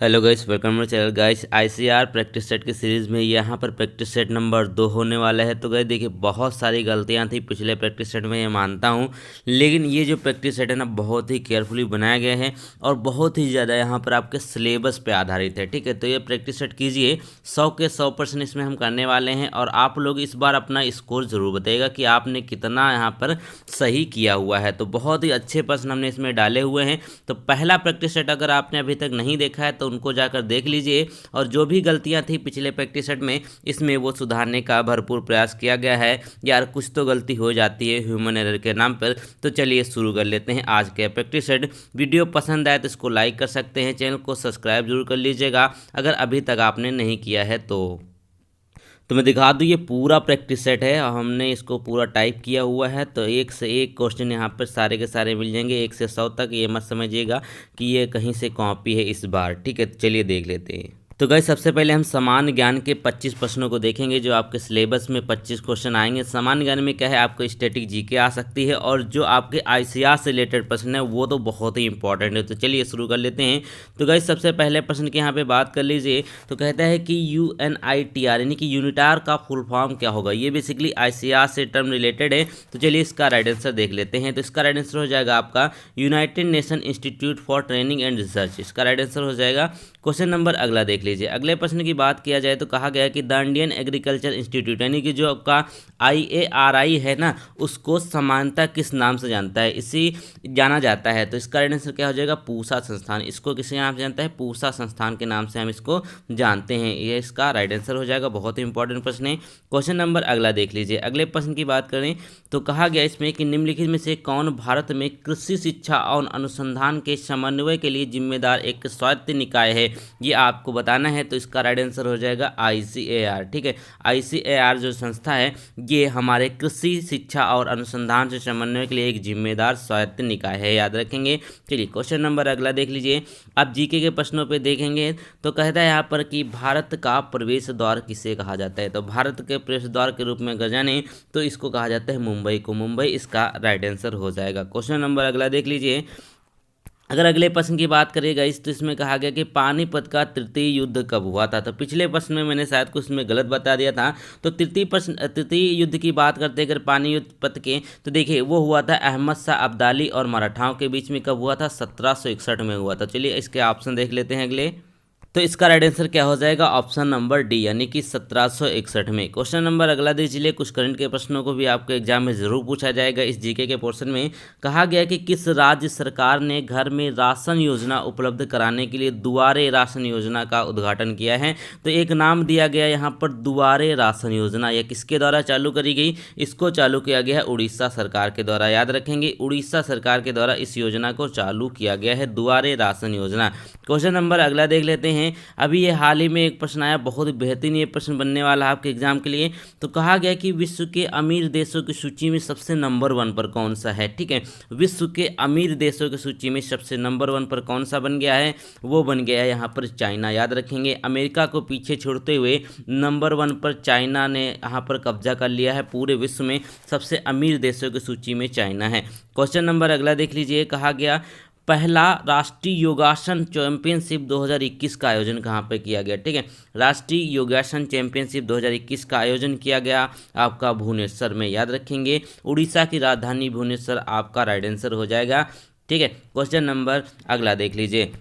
Hello guys, welcome to channel guys. ICR practice set की series में यहाँ पर प्रैक्टिस सेट नंबर 2 होने वाला है। तो गाइस देखिए, बहुत सारी गलतियाँ थी पिछले प्रैक्टिस सेट में, ये मानता हूँ, लेकिन ये जो प्रैक्टिस सेट है ना, बहुत ही केयरफुली बनाया गया है और बहुत ही ज़्यादा यहाँ पर आपके सिलेबस पे आधारित है। ठीक है, तो ये प्रैक्टिस सेट कीजिए, 100 के 100% इसमें हम करने वाले हैं। और आप लोग इस बार अपना स्कोर ज़रूर बताइएगा कि आपने कितना यहाँ पर सही किया हुआ है। तो बहुत ही अच्छे प्रश्न हमने इसमें डाले हुए हैं। तो पहला प्रैक्टिस सेट अगर आपने अभी तक नहीं देखा है तो उनको जाकर देख लीजिए, और जो भी गलतियां थी पिछले प्रैक्टिस सेट में, इसमें वो सुधारने का भरपूर प्रयास किया गया है। यार कुछ तो गलती हो जाती है ह्यूमन एरर के नाम पर। तो चलिए शुरू कर लेते हैं आज के प्रैक्टिस सेट। वीडियो पसंद आए तो इसको लाइक कर सकते हैं, चैनल को सब्सक्राइब जरूर कर लीजिएगा अगर अभी तक आपने नहीं किया है तो मैं दिखा दूँ, ये पूरा प्रैक्टिस सेट है, हमने इसको पूरा टाइप किया हुआ है। तो एक से एक क्वेश्चन यहाँ पर सारे के सारे मिल जाएंगे, 1 से 100 तक। ये मत समझिएगा कि ये कहीं से कॉपी है इस बार। ठीक है, तो चलिए देख लेते हैं। तो गाइस सबसे पहले हम सामान्य ज्ञान के 25 प्रश्नों को देखेंगे, जो आपके सिलेबस में 25 क्वेश्चन आएंगे। सामान्य ज्ञान में क्या है, आपको स्टैटिक जीके आ सकती है, और जो आपके आईसीआर से रिलेटेड प्रश्न है वो तो बहुत ही इंपॉर्टेंट है। तो चलिए शुरू कर लेते हैं। तो गाइस सबसे पहले प्रश्न की यहाँ पे बात कर लीजिए। तो कहता है कि यूएनआईटीआर यानी कि यूनिटार का फुल फॉर्म क्या होगा। ये बेसिकली आईसीआर से टर्म रिलेटेड है। तो चलिए इसका राइट आंसर देख लेते हैं। तो इसका राइट आंसर हो जाएगा आपका United nation institute for training and research, इसका राइट आंसर हो जाएगा। क्वेश्चन नंबर अगला देख लीजिए। अगले प्रश्न की बात किया जाए तो कहा गया कि द इंडियन एग्रीकल्चर इंस्टीट्यूट यानी कि जो आपका IARI है ना, उसको समानता किस नाम से जानता है, इसी जाना जाता है। तो इसका राइट आंसर क्या हो जाएगा, पूसा संस्थान। इसको किसी नाम से जानता है, पूसा संस्थान के नाम से हम इसको जानते हैं। ये इसका राइट आंसर हो जाएगा। बहुत ही इंपॉर्टेंट प्रश्न है। क्वेश्चन नंबर अगला देख लीजिए। अगले प्रश्न की बात करें तो कहा गया इसमें कि निम्नलिखित में से कौन भारत में कृषि शिक्षा और अनुसंधान के समन्वय के लिए जिम्मेदार एक स्वायत्त निकाय है, ये आपको बताना है। तो इसका राइट आंसर हो जाएगा ICAR। ठीक है, ICAR जो संस्था है ये हमारे कृषि शिक्षा और अनुसंधान से समन्वय के लिए एक जिम्मेदार स्वायत्त निकाय है, याद रखेंगे। चलिए क्वेश्चन नंबर अगला देख लीजिए। अब जीके के प्रश्नों पे देखेंगे तो कहता है यहाँ पर कि भारत का प्रवेश द्वार किसे कहा जाता है। तो भारत के प्रवेश द्वार के रूप में अगर जाने तो इसको कहा जाता है मुंबई को। मुंबई इसका राइट आंसर हो जाएगा। क्वेश्चन नंबर अगला देख लीजिए। अगर अगले प्रश्न की बात करेगा इस तो इसमें कहा गया कि पानीपत का तृतीय युद्ध कब हुआ था। तो पिछले प्रश्न में मैंने शायद कुछ में गलत बता दिया था। तो तृतीय युद्ध की बात करते अगर पानीपत के, तो देखिए वो हुआ था अहमद शाह अब्दाली और मराठाओं के बीच में। कब हुआ था, 1761 में हुआ था। चलिए इसके ऑप्शन देख लेते हैं अगले। तो इसका राइट आंसर क्या हो जाएगा, ऑप्शन नंबर डी यानी कि 1761 में। क्वेश्चन नंबर अगला दीजिए। कुछ करंट के प्रश्नों को भी आपको एग्जाम में जरूर पूछा जाएगा। इस जीके के पोर्शन में कहा गया कि किस राज्य सरकार ने घर में राशन योजना उपलब्ध कराने के लिए दुआरे राशन योजना का उद्घाटन किया है। तो एक नाम दिया गया यहाँ पर दुआरे राशन योजना। यह किसके द्वारा चालू करी गई, इसको चालू किया गया है उड़ीसा सरकार के द्वारा, याद रखेंगे। उड़ीसा सरकार के द्वारा इस योजना को चालू किया गया है, दुआरे राशन योजना। क्वेश्चन नंबर अगला देख लेते हैं। अभी ये हाल ही में एक प्रश्न आया, बहुत ही बेहतरीन ये प्रश्न बनने वाला है आपके एग्जाम के लिए। तो कहा गया कि विश्व के अमीर देशों की सूची में सबसे नंबर 1 पर कौन सा है। ठीक है, विश्व के अमीर देशों की सूची में सबसे नंबर 1 पर कौन सा बन गया है, वो बन गया है यहाँ पर चाइना, याद रखेंगे। अमेरिका को पीछे छोड़ते हुए नंबर 1 पर चाइना ने यहाँ पर कब्जा कर लिया है। पूरे विश्व में सबसे अमीर देशों की सूची में चाइना है। क्वेश्चन नंबर अगला देख लीजिए। कहा गया पहला राष्ट्रीय योगासन चैंपियनशिप 2021 का आयोजन कहाँ पर किया गया। ठीक है, राष्ट्रीय योगासन चैंपियनशिप 2021 का आयोजन किया गया आपका भुवनेश्वर में, याद रखेंगे। उड़ीसा की राजधानी भुवनेश्वर आपका राइट आंसर हो जाएगा। ठीक है, क्वेश्चन नंबर अगला देख लीजिए।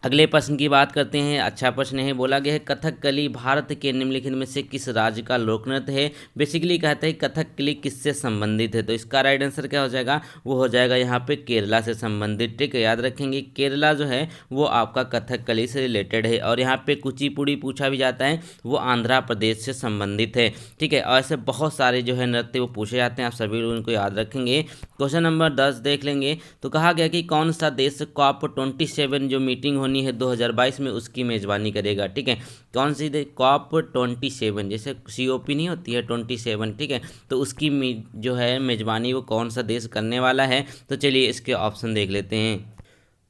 अगले प्रश्न की बात करते हैं। अच्छा प्रश्न है, बोला गया है कथकली भारत के निम्नलिखित में से किस राज्य का लोक नृत्य है। बेसिकली कहते हैं कथकली किससे संबंधित है। तो इसका राइट आंसर क्या हो जाएगा, वो हो जाएगा यहाँ पे केरला से संबंधित। ठीक है, याद रखेंगे केरला जो है वो आपका कथकली से रिलेटेड है। और यहाँ पे कुचिपुड़ी पूछा भी जाता है, वो आंध्र प्रदेश से संबंधित है। ठीक है, और ऐसे बहुत सारे जो है नृत्य वो पूछे जाते हैं, आप सभी लोग उनको याद रखेंगे। क्वेश्चन नंबर 10 देख लेंगे। तो कहा गया कि कौन सा देश COP27 जो मीटिंग होनी है 2022 में, उसकी मेजबानी करेगा। ठीक है, कौन सी COP27, जैसे COP नहीं होती है 27। ठीक है, तो उसकी जो है मेजबानी वो कौन सा देश करने वाला है। तो चलिए इसके ऑप्शन देख लेते हैं।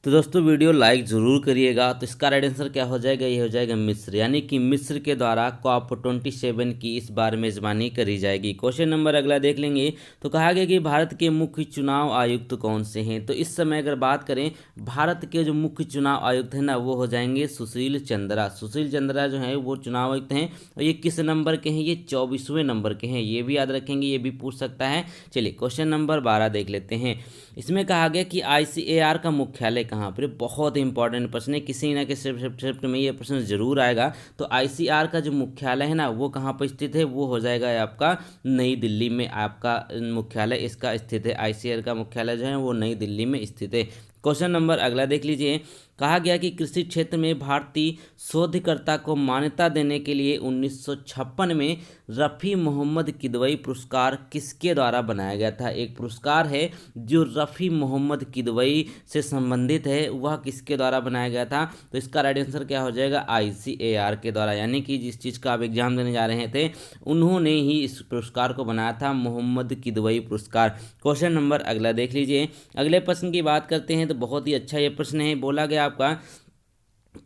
तो दोस्तों वीडियो लाइक ज़रूर करिएगा। तो इसका राइट आंसर क्या हो जाएगा, ये हो जाएगा मिस्र, यानी कि मिस्र के द्वारा COP 27 की इस बार मेज़बानी करी जाएगी। क्वेश्चन नंबर अगला देख लेंगे। तो कहा गया कि भारत के मुख्य चुनाव आयुक्त कौन से हैं। तो इस समय अगर बात करें भारत के जो मुख्य चुनाव आयुक्त हैं ना, वो हो जाएंगे सुशील चंद्रा। सुशील चंद्रा जो है वो चुनाव आयुक्त हैं, और ये किस नंबर के हैं, ये 24वें नंबर के हैं। ये भी याद रखेंगे, ये भी पूछ सकता है। चलिए क्वेश्चन नंबर 12 देख लेते हैं। इसमें कहा गया कि ICAR का मुख्यालय कहाँ पर। बहुत इंपॉर्टेंट प्रश्न है, किसी ना किसी शिफ्ट में ये प्रश्न जरूर आएगा। तो ICAR का जो मुख्यालय है ना, वो कहाँ पर स्थित है, वो हो जाएगा आपका नई दिल्ली में। आपका मुख्यालय इसका स्थित है। ICAR का मुख्यालय जो है वो नई दिल्ली में स्थित है। क्वेश्चन नंबर अगला देख लीजिए। कहा गया कि कृषि क्षेत्र में भारतीय शोधकर्ता को मान्यता देने के लिए 1956 में रफ़ी मोहम्मद किदवई पुरस्कार किसके द्वारा बनाया गया था। एक पुरस्कार है जो रफ़ी मोहम्मद किदवई से संबंधित है, वह किसके द्वारा बनाया गया था। तो इसका राइट आंसर क्या हो जाएगा, ICAR के द्वारा, यानी कि जिस चीज़ का आप एग्जाम देने जा रहे थे उन्होंने ही इस पुरस्कार को बनाया था, मोहम्मद किदवई पुरस्कार। क्वेश्चन नंबर अगला देख लीजिए। अगले प्रश्न की बात करते हैं। तो बहुत ही अच्छा ये प्रश्न है। बोला गया आपका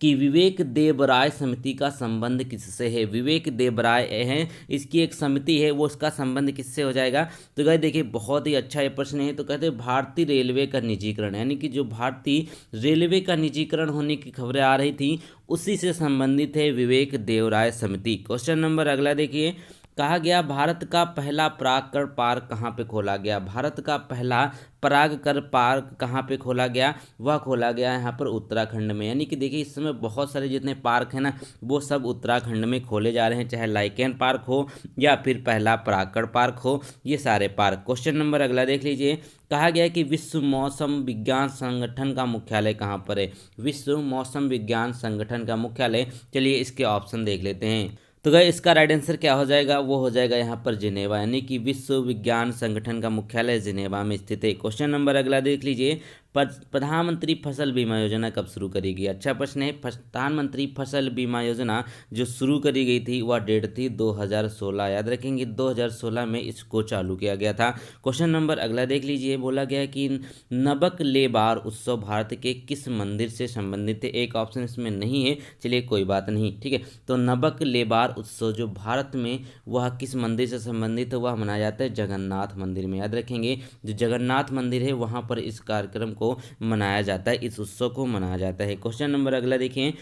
कि विवेक देबराय समिति का संबंध किससे है। विवेक देबराय है, इसकी एक समिति है, वो इसका संबंध किससे हो जाएगा। तो गाइस देखिए बहुत ही अच्छा ये प्रश्न है। तो कहते हैं भारतीय रेलवे का निजीकरण, यानी कि जो भारतीय रेलवे का निजीकरण होने की खबरें आ रही थी उसी से संबंधित है विवेक देबराय समिति। क्वेश्चन नंबर अगला देखिए। कहा गया भारत का पहला परागकण पार्क कहाँ पे खोला गया। भारत का पहला परागकण पार्क कहाँ पे खोला गया, वह खोला गया यहाँ पर उत्तराखंड में। यानी कि देखिए इस समय बहुत सारे जितने पार्क हैं ना, वो सब उत्तराखंड में खोले जा रहे हैं, चाहे लाइकेन पार्क हो या फिर पहला परागकण पार्क हो, ये सारे पार्क। क्वेश्चन नंबर अगला देख लीजिए। कहा गया कि विश्व मौसम विज्ञान संगठन का मुख्यालय कहाँ पर है। विश्व मौसम विज्ञान संगठन का मुख्यालय, चलिए इसके ऑप्शन देख लेते हैं। तो गाइस इसका राइट आंसर क्या हो जाएगा, वो हो जाएगा यहाँ पर जिनेवा, यानी कि विश्व विज्ञान संगठन का मुख्यालय जिनेवा में स्थित है। क्वेश्चन नंबर अगला देख लीजिए। प्रधानमंत्री फसल बीमा योजना कब शुरू करी गई। अच्छा प्रश्न है। प्रधानमंत्री फसल बीमा योजना जो शुरू करी गई थी वह डेट थी 2016, याद रखेंगे 2016 में इसको चालू किया गया था। क्वेश्चन नंबर अगला देख लीजिए। बोला गया कि नबक लेबार उत्सव भारत के किस मंदिर से संबंधित है। एक ऑप्शन इसमें नहीं है, चलिए कोई बात नहीं, ठीक है। तो नबक लेबार उत्सव जो भारत में वह किस मंदिर से संबंधित है, वह मनाया जाता है जगन्नाथ मंदिर में। याद रखेंगे जो जगन्नाथ मंदिर है वहाँ पर इस कार्यक्रम को मनाया जाता है, इस उत्सव को मनाया जाता है। क्वेश्चन नंबर अगला देखिए।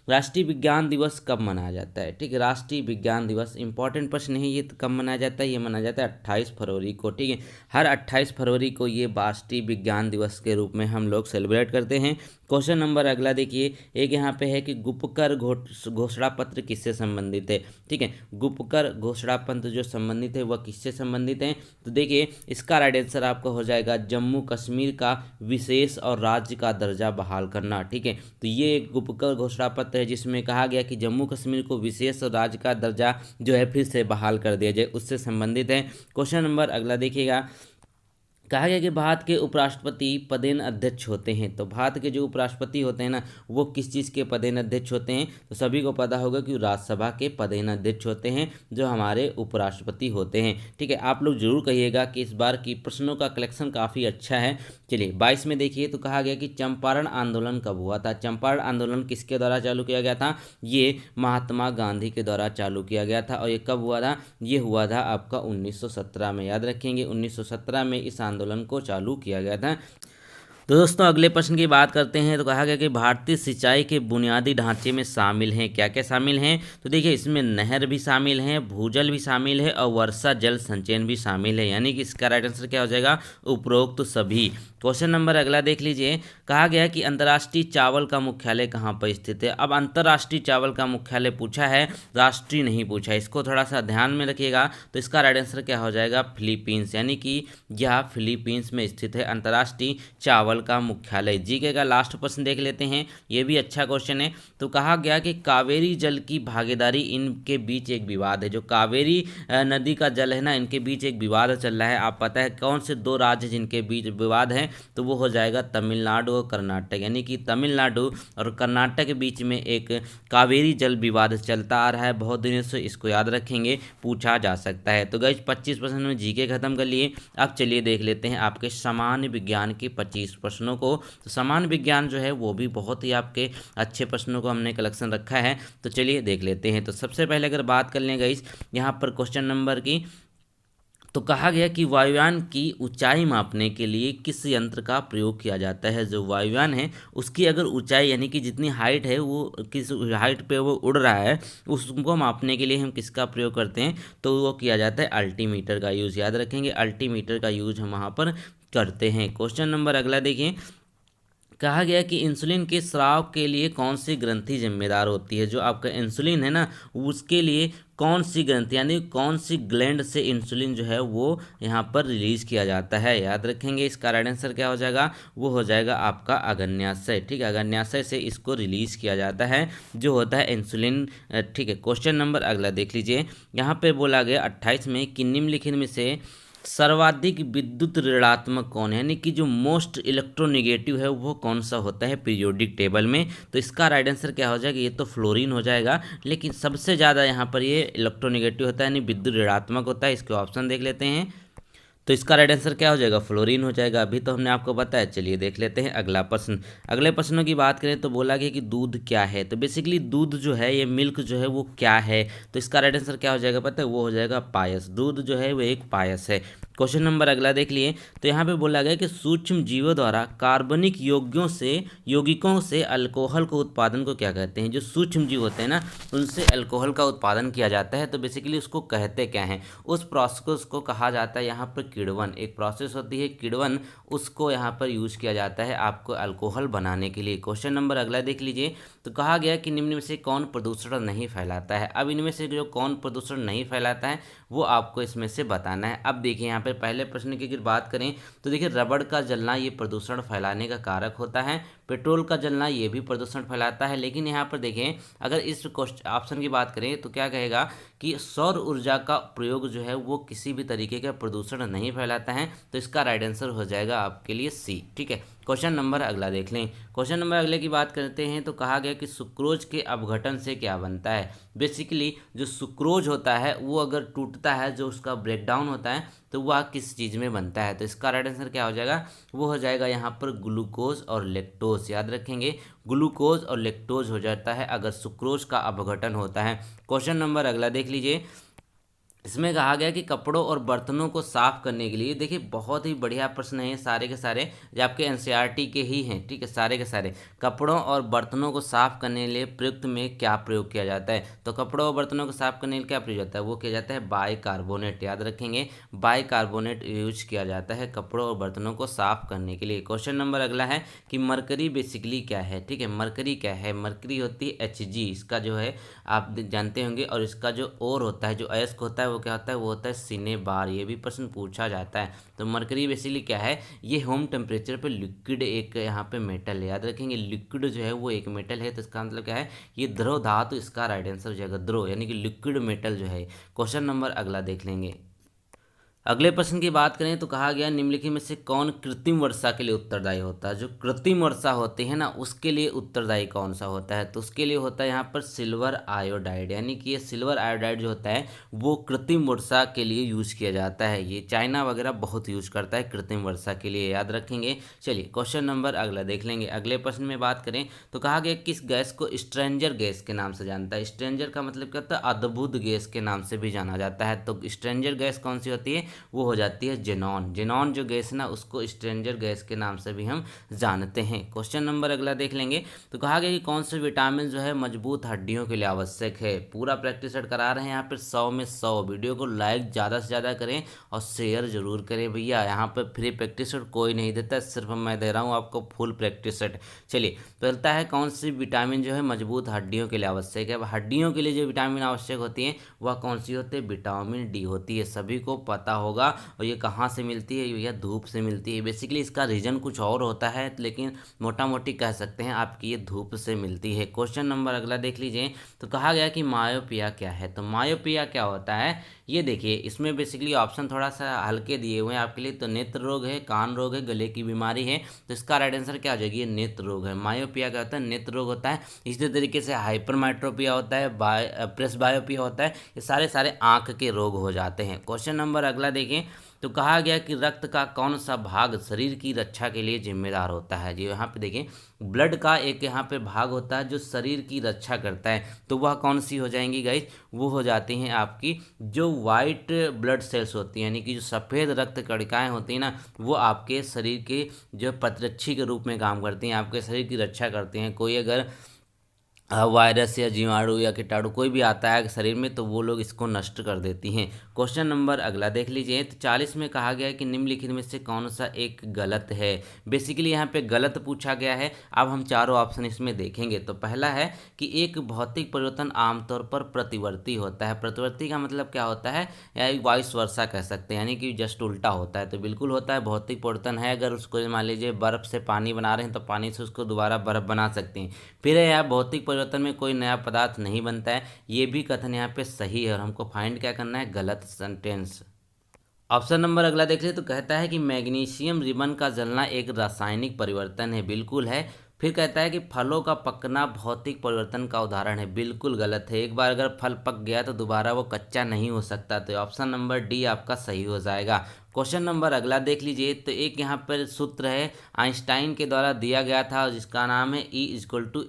राष्ट्रीय विज्ञान दिवस कब मनाया जाता है। ठीक है, राष्ट्रीय विज्ञान दिवस इंपॉर्टेंट प्रश्न है ये। तो कब मनाया जाता है, ये मनाया जाता है 28 फरवरी को। ठीक है, हर 28 फरवरी को ये राष्ट्रीय विज्ञान दिवस के रूप में हम लोग सेलिब्रेट करते हैं। क्वेश्चन नंबर अगला देखिए। एक यहाँ पे है कि गुपकर घोषणा पत्र किससे संबंधित है। ठीक है, गुपकर घोषणा पत्र जो संबंधित है वह किससे संबंधित है। तो देखिए इसका राइट आंसर आपका हो जाएगा जम्मू कश्मीर का विशेष और राज्य का दर्जा बहाल करना। ठीक है, तो ये एक गुपकर घोषणा पत्र है जिसमें कहा गया कि जम्मू कश्मीर को विशेष और राज्य का दर्जा जो है फिर से बहाल कर दिया जाए, उससे संबंधित है। क्वेश्चन नंबर अगला देखिएगा। कहा गया कि भारत के उपराष्ट्रपति पदेन अध्यक्ष होते हैं। तो भारत के जो उपराष्ट्रपति होते हैं ना, वो किस चीज़ के पदेन अध्यक्ष होते हैं। तो सभी को पता होगा कि राज्यसभा के पदेन अध्यक्ष होते हैं जो हमारे उपराष्ट्रपति होते हैं। ठीक है, आप लोग जरूर कहिएगा कि इस बार की प्रश्नों का कलेक्शन काफ़ी अच्छा है। चलिए 22 में देखिए। तो कहा गया कि चंपारण आंदोलन कब हुआ था। चंपारण आंदोलन किसके द्वारा चालू किया गया था। ये महात्मा गांधी के द्वारा चालू किया गया था। और ये कब हुआ था, ये हुआ था आपका 1917 में। याद रखेंगे 1917 में इस आंदोलन को चालू किया गया था। तो दोस्तों अगले प्रश्न की बात करते हैं। तो कहा गया कि भारतीय सिंचाई के बुनियादी ढांचे में शामिल हैं, क्या क्या शामिल हैं। तो देखिए इसमें नहर भी शामिल है, भूजल भी शामिल है और वर्षा जल संचयन भी शामिल है। यानी कि इसका राइट आंसर क्या हो जाएगा, उपरोक्त तो सभी। क्वेश्चन नंबर अगला देख लीजिए। कहा गया कि अंतर्राष्ट्रीय चावल का मुख्यालय कहाँ पर स्थित है। अब अंतर्राष्ट्रीय चावल का मुख्यालय पूछा है, राष्ट्रीय नहीं पूछा है, इसको थोड़ा सा ध्यान में रखिएगा। तो इसका राइट आंसर क्या हो जाएगा, फिलीपींस। यानी कि यह फिलीपींस में स्थित है अंतर्राष्ट्रीय चावल का मुख्यालय। जीके का लास्ट प्रश्न देख लेते हैं, ये भी अच्छा क्वेश्चन है। तो कहा गया कि कावेरी जल की भागीदारी, इनके बीच एक विवाद है। जो कावेरी नदी का जल है ना, इनके बीच एक विवाद चल रहा है। आप पता है कौन से दो राज्य जिनके बीच विवाद है, है तो वो हो जाएगा तमिलनाडु और कर्नाटक, यानी कि तमिलनाडु और कर्नाटक के बीच में एक कावेरी जल विवाद चलता आ रहा है बहुत दिनों से, इसको याद रखेंगे, पूछा जा सकता है। तो गाइस 25% में जीके खत्म कर लिए। अब चलिए देख लेते हैं आपके सामान्य विज्ञान के 25 प्रश्नों को। तो सामान्य विज्ञान जो है वो भी बहुत ही आपके अच्छे प्रश्नों को हमने कलेक्शन रखा है, तो चलिए देख लेते हैं। तो सबसे पहले अगर बात कर लें गाइस यहाँ पर क्वेश्चन नंबर की, तो कहा गया कि वायुयान की ऊंचाई मापने के लिए किस यंत्र का प्रयोग किया जाता है। जो वायुयान है उसकी अगर ऊंचाई यानी कि जितनी हाइट है वो किस हाइट पे वो उड़ रहा है उसको मापने के लिए हम किसका प्रयोग करते हैं, तो वो किया जाता है अल्टीमीटर का यूज़। याद रखेंगे अल्टीमीटर का यूज हम वहाँ पर करते हैं। क्वेश्चन नंबर अगला देखिए, कहा गया कि इंसुलिन के स्राव के लिए कौन सी ग्रंथि जिम्मेदार होती है। जो आपका इंसुलिन है ना उसके लिए कौन सी ग्रंथि यानी कौन सी ग्लैंड से इंसुलिन जो है वो यहाँ पर रिलीज किया जाता है। याद रखेंगे इसका राइट आंसर क्या हो जाएगा, वो हो जाएगा आपका अग्न्याशय। ठीक है, अग्न्याशय से इसको रिलीज किया जाता है जो होता है इंसुलिन। ठीक है, क्वेश्चन नंबर अगला देख लीजिए, यहाँ पे बोला गया 28 में कि निम्नलिखित में से सर्वाधिक विद्युत ऋणात्मक कौन है, यानी कि जो मोस्ट इलेक्ट्रोनेगेटिव है वो कौन सा होता है पीरियोडिक टेबल में। तो इसका राइट आंसर क्या हो जाएगा, ये तो फ्लोरीन हो जाएगा, लेकिन सबसे ज़्यादा यहाँ पर ये इलेक्ट्रोनेगेटिव होता है यानी विद्युत ऋणात्मक होता है। इसके ऑप्शन देख लेते हैं, तो इसका राइट आंसर क्या हो जाएगा, फ्लोरीन हो जाएगा। अभी तो हमने आपको बताया। चलिए देख लेते हैं अगला प्रश्न। अगले प्रश्नों की बात करें तो बोला गया कि दूध क्या है। तो बेसिकली दूध जो है ये मिल्क जो है वो क्या है, तो इसका राइट आंसर क्या हो जाएगा पता है, वो हो जाएगा पायस। दूध जो है वो एक पायस है। क्वेश्चन नंबर अगला देख लिए, तो यहाँ पे बोला गया कि सूक्ष्म जीवों द्वारा कार्बनिक यौगिकों से अल्कोहल को उत्पादन को क्या कहते हैं। जो सूक्ष्म जीव होते हैं ना उनसे अल्कोहल का उत्पादन किया जाता है, तो बेसिकली उसको कहते क्या हैं, उस प्रोसेस को कहा जाता है यहाँ पर किण्वन। एक प्रोसेस होती है किण्वन, उसको यहाँ पर यूज किया जाता है आपको अल्कोहल बनाने के लिए। क्वेश्चन नंबर अगला देख लीजिए, तो कहा गया कि निम्न में से कौन प्रदूषण नहीं फैलाता है। अब इनमें से जो कौन प्रदूषण नहीं फैलाता है वो आपको इसमें से बताना है। अब देखिए यहाँ पे पहले प्रश्न की अगर बात करें तो देखिए रबड़ का जलना ये प्रदूषण फैलाने का कारक होता है, पेट्रोल का जलना ये भी प्रदूषण फैलाता है। लेकिन यहाँ पर देखें अगर इस ऑप्शन की बात करें तो क्या कहेगा कि सौर ऊर्जा का प्रयोग जो है वो किसी भी तरीके का प्रदूषण नहीं फैलाता है, तो इसका राइट आंसर हो जाएगा आपके लिए सी। ठीक है, क्वेश्चन नंबर अगला देख लें। क्वेश्चन नंबर अगले की बात करते हैं तो कहा गया कि सुक्रोज के अपघटन से क्या बनता है। बेसिकली जो सुक्रोज होता है वो अगर टूटता है, जो उसका ब्रेकडाउन होता है, तो वह किस चीज़ में बनता है, तो इसका राइट आंसर क्या हो जाएगा, वो हो जाएगा यहाँ पर ग्लूकोज और लेक्टोज। याद रखेंगे ग्लूकोज और लेक्टोज हो जाता है अगर सुक्रोज का अपघटन होता है। क्वेश्चन नंबर अगला देख लीजिए, इसमें कहा गया कि कपड़ों और बर्तनों को साफ करने के लिए, देखिए बहुत ही बढ़िया प्रश्न है सारे के सारे, जो आपके एनसीईआरटी के ही हैं। ठीक है, सारे के सारे कपड़ों और बर्तनों को साफ करने के लिए प्रयुक्त में क्या प्रयोग किया जाता है, तो कपड़ों और बर्तनों को साफ करने के लिए क्या प्रयोग होता है, वो किया जाता है बाइकार्बोनेट। याद रखेंगे बाइकार्बोनेट यूज किया जाता है कपड़ों और बर्तनों को साफ करने के लिए। क्वेश्चन नंबर अगला है कि मरकरी बेसिकली क्या है। ठीक है, मरकरी क्या है, मरकरी होती है Hg, इसका जो है आप जानते होंगे, और इसका जो और होता है जो अयस्क होता है वो क्या होता है, वो होता है सिने बार। ये भी प्रश्न पूछा जाता है। तो मरकरी बेसिकली क्या है, ये होम टेम्परेचर पे लिक्विड एक यहाँ पे मेटल है। याद रखेंगे लिक्विड जो है वो एक मेटल है, तो इसका मतलब क्या है, ये द्रव धातु, इसका राइट आंसर हो जाएगा द्रव, यानी कि लिक्विड मेटल जो है। क्वेश्चन नंबर अगला देख लेंगे। अगले प्रश्न की बात करें तो कहा गया निम्नलिखित में से कौन कृत्रिम वर्षा के लिए उत्तरदायी होता है। जो कृत्रिम वर्षा होती है ना उसके लिए उत्तरदायी कौन सा होता है, तो उसके लिए होता है यहाँ पर सिल्वर आयोडाइड, यानी कि ये सिल्वर आयोडाइड जो होता है वो कृत्रिम वर्षा के लिए यूज किया जाता है। ये चाइना वगैरह बहुत यूज करता है कृत्रिम वर्षा के लिए, याद रखेंगे। चलिए क्वेश्चन नंबर अगला देख लेंगे। अगले प्रश्न में बात करें तो कहा गया किस गैस को स्ट्रेंजर गैस के नाम से जानता है। स्ट्रेंजर का मतलब क्या होता है, अद्भुत गैस के नाम से भी जाना जाता है। तो स्ट्रेंजर गैस कौन सी होती है, वो हो जाती है जेनॉन। जेनॉन जो गैस है ना उसको स्ट्रेंजर गैस के नाम से भी हम जानते हैं। क्वेश्चन नंबर अगला देख लेंगे तो कहा गया कि कौन से विटामिन जो है मजबूत हड्डियों के लिए आवश्यक है। पूरा प्रैक्टिस सेट करा रहे हैं यहाँ पर 100 में 100। वीडियो को लाइक ज़्यादा से ज़्यादा करें और शेयर जरूर करें भैया। यहाँ पर फ्री प्रैक्टिस सेट कोई नहीं देता, सिर्फ मैं दे रहा हूँ आपको फुल प्रैक्टिस सेट। चलिए पहलता है कौन सी विटामिन जो है मजबूत हड्डियों के लिए आवश्यक है। अब हड्डियों के लिए जो विटामिन आवश्यक होती है वह कौन सी होती है, विटामिन डी होती है। सभी को पता होगा और ये कहाँ से मिलती है, ये धूप से मिलती है। बेसिकली इसका रीज़न कुछ और होता है, लेकिन मोटा मोटी कह सकते हैं आपकी ये धूप से मिलती है। क्वेश्चन नंबर अगला देख लीजिए। तो कहा गया कि मायोपिया क्या है। तो मायोपिया क्या होता है, ये देखिए इसमें बेसिकली ऑप्शन थोड़ा सा हल्के दिए हुए हैं आपके लिए। तो नेत्र रोग है, कान रोग है, गले की बीमारी है। तो इसका राइट आंसर क्या हो जाएगी, ये नेत्र रोग है। मायोपिया क्या होता है, नेत्र रोग होता है। इसी तरीके से हाइपरमेट्रोपिया होता है, प्रेस बायोपिया होता है। ये सारे सारे आंख के रोग हो जाते हैं। क्वेश्चन नंबर अगला देखें। तो कहा गया कि रक्त का कौन सा भाग शरीर की रक्षा के लिए जिम्मेदार होता है। जी यहाँ पे देखें, ब्लड का एक यहाँ पे भाग होता है जो शरीर की रक्षा करता है। तो वह कौन सी हो जाएंगी गाइस, वो हो जाती हैं आपकी जो वाइट ब्लड सेल्स होती हैं, यानी कि जो सफ़ेद रक्त कणिकाएं होती हैं ना, वो आपके शरीर के जो प्रतिरक्षी के रूप में काम करती हैं, आपके शरीर की रक्षा करती हैं। कोई अगर वायरस या जीवाणु या कीटाणु कोई भी आता है शरीर में, तो वो लोग इसको नष्ट कर देती हैं। क्वेश्चन नंबर अगला देख लीजिए। तो 40 में कहा गया है कि निम्नलिखित में से कौन सा एक गलत है। बेसिकली यहाँ पे गलत पूछा गया है। अब हम चारों ऑप्शन इसमें देखेंगे। तो पहला है कि एक भौतिक परिवर्तन आमतौर पर प्रतिवर्ती होता है। प्रतिवर्ती का मतलब क्या होता है, या वाइस वर्सा कह सकते हैं, यानी कि जस्ट उल्टा होता है। तो बिल्कुल होता है, भौतिक परिवर्तन है। अगर उसको मान लीजिए बर्फ़ से पानी बना रहे हैं तो पानी से उसको दोबारा बर्फ़ बना सकते हैं। फिर है यार भौतिक परिवर्तन में कोई नया पदार्थ नहीं बनता है। ये भी कथन यहाँ पे सही है और हमको फाइंड क्या करना है, गलत सेंटेंस। ऑप्शन नंबर अगला देख ले। तो कहता है कि मैग्नीशियम रिबन का जलना एक रासायनिक परिवर्तन है। बिल्कुल है। फिर कहता है कि फलों का पकना भौतिक परिवर्तन का उदाहरण है। बिल्कुल गलत है। एक बार अगर फल पक गया तो दोबारा वो कच्चा नहीं हो सकता। तो ऑप्शन नंबर डी आपका सही हो जाएगा। क्वेश्चन नंबर अगला देख लीजिए। तो एक यहाँ पर सूत्र है आइंस्टाइन के द्वारा दिया गया था, जिसका नाम है E=mc²।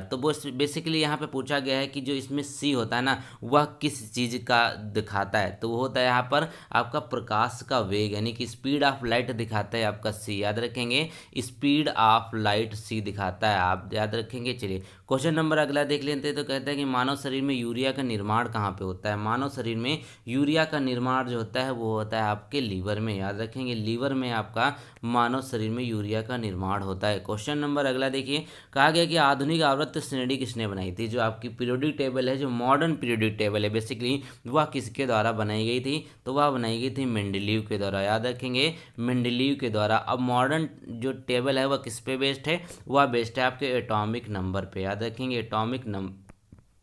तो वो बेसिकली यहाँ पे पूछा गया है कि जो इसमें सी होता है ना, वह किस चीज़ का दिखाता है। तो वो होता है यहाँ पर आपका प्रकाश का वेग, यानी कि स्पीड ऑफ लाइट दिखाता है आपका सी। याद रखेंगे, स्पीड ऑफ लाइट सी दिखाता है, आप याद रखेंगे। चलिए क्वेश्चन नंबर अगला देख लेते हैं। तो कहता है कि मानव शरीर में यूरिया का निर्माण कहाँ पे होता है। मानव शरीर में यूरिया का निर्माण जो होता है वो होता है आपके लीवर में। याद रखेंगे, लीवर में आपका मानव शरीर में यूरिया का निर्माण होता है। क्वेश्चन नंबर अगला देखिए। कहा गया कि आधुनिक आवर्त श्रेणी किसने बनाई थी। जो आपकी पीरियोडिक टेबल है, जो मॉडर्न पीरियोडिक टेबल है बेसिकली, वह किसके द्वारा बनाई गई थी। तो वह बनाई गई थी मेंडलीव के द्वारा। याद रखेंगे, मेंडलीव के द्वारा। अब मॉडर्न जो टेबल है वह किस पे बेस्ड है, वह बेस्ड है आपके एटॉमिक नंबर पे। याद रखेंगे, एटॉमिक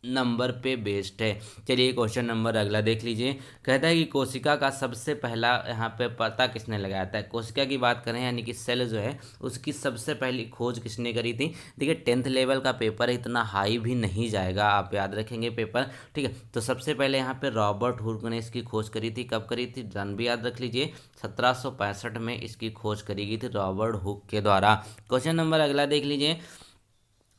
नंबर पे बेस्ड है। चलिए क्वेश्चन नंबर अगला देख लीजिए। कहता है कि कोशिका का सबसे पहला यहाँ पे पता किसने लगाया था। कोशिका की बात करें, यानी कि सेल जो है उसकी सबसे पहली खोज किसने करी थी। देखिए 10th लेवल का पेपर है, इतना हाई भी नहीं जाएगा, आप याद रखेंगे पेपर, ठीक है। तो सबसे पहले यहाँ पे रॉबर्ट हुक ने इसकी खोज करी थी। कब करी थी, रन भी याद रख लीजिए, 1765 में इसकी खोज करी गई थी रॉबर्ट हुक के द्वारा। क्वेश्चन नंबर अगला देख लीजिए।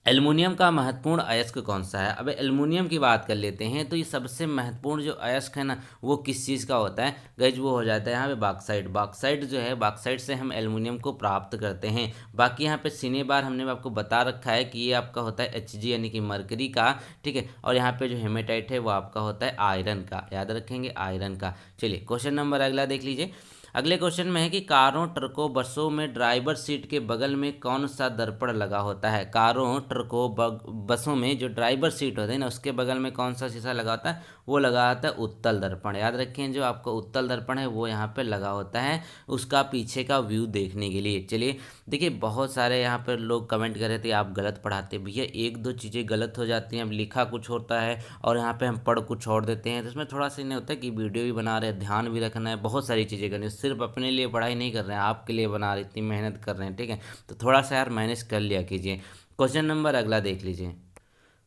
एल्युमिनियम का महत्वपूर्ण अयस्क कौन सा है। अब एल्युमिनियम की बात कर लेते हैं। तो ये सबसे महत्वपूर्ण जो अयस्क है ना, वो किस चीज़ का होता है गाइज, वो हो जाता है यहाँ पे बॉक्साइट। बॉक्साइट जो है, बॉक्साइट से हम एल्युमिनियम को प्राप्त करते हैं। बाकी यहाँ पे सीने बार हमने आपको बता रखा है कि ये आपका होता है Hg, यानी कि मरकरी का, ठीक है। और यहाँ पे जो हेमेटाइट है वो आपका होता है आयरन का। याद रखेंगे, आयरन का। चलिए क्वेश्चन नंबर अगला देख लीजिए। अगले क्वेश्चन में है कि कारों ट्रकों बसों में ड्राइवर सीट के बगल में कौन सा दर्पण लगा होता है। कारों ट्रकों बसों में जो ड्राइवर सीट होते हैं ना, उसके बगल में कौन सा शीशा लगा होता है, वो लगा होता है उत्तल दर्पण। याद रखें, जो आपका उत्तल दर्पण है वो यहाँ पे लगा होता है उसका पीछे का व्यू देखने के लिए। चलिए देखिए, बहुत सारे यहाँ पर लोग कमेंट कर रहे थे आप गलत पढ़ाते। भैया एक दो चीज़ें गलत हो जाती हैं, अब लिखा कुछ होता है और यहाँ पे हम पढ़ कुछ और देते हैं। तो इसमें थोड़ा सा नहीं होता है कि वीडियो भी बना रहे हैं, ध्यान भी रखना है, बहुत सारी चीज़ें करनी है। सिर्फ अपने लिए पढ़ाई नहीं कर रहे हैं, आपके लिए बना रहे, इतनी मेहनत कर रहे हैं, ठीक है। तो थोड़ा सा यार मैनेज कर लिया कीजिए। क्वेश्चन नंबर अगला देख लीजिए।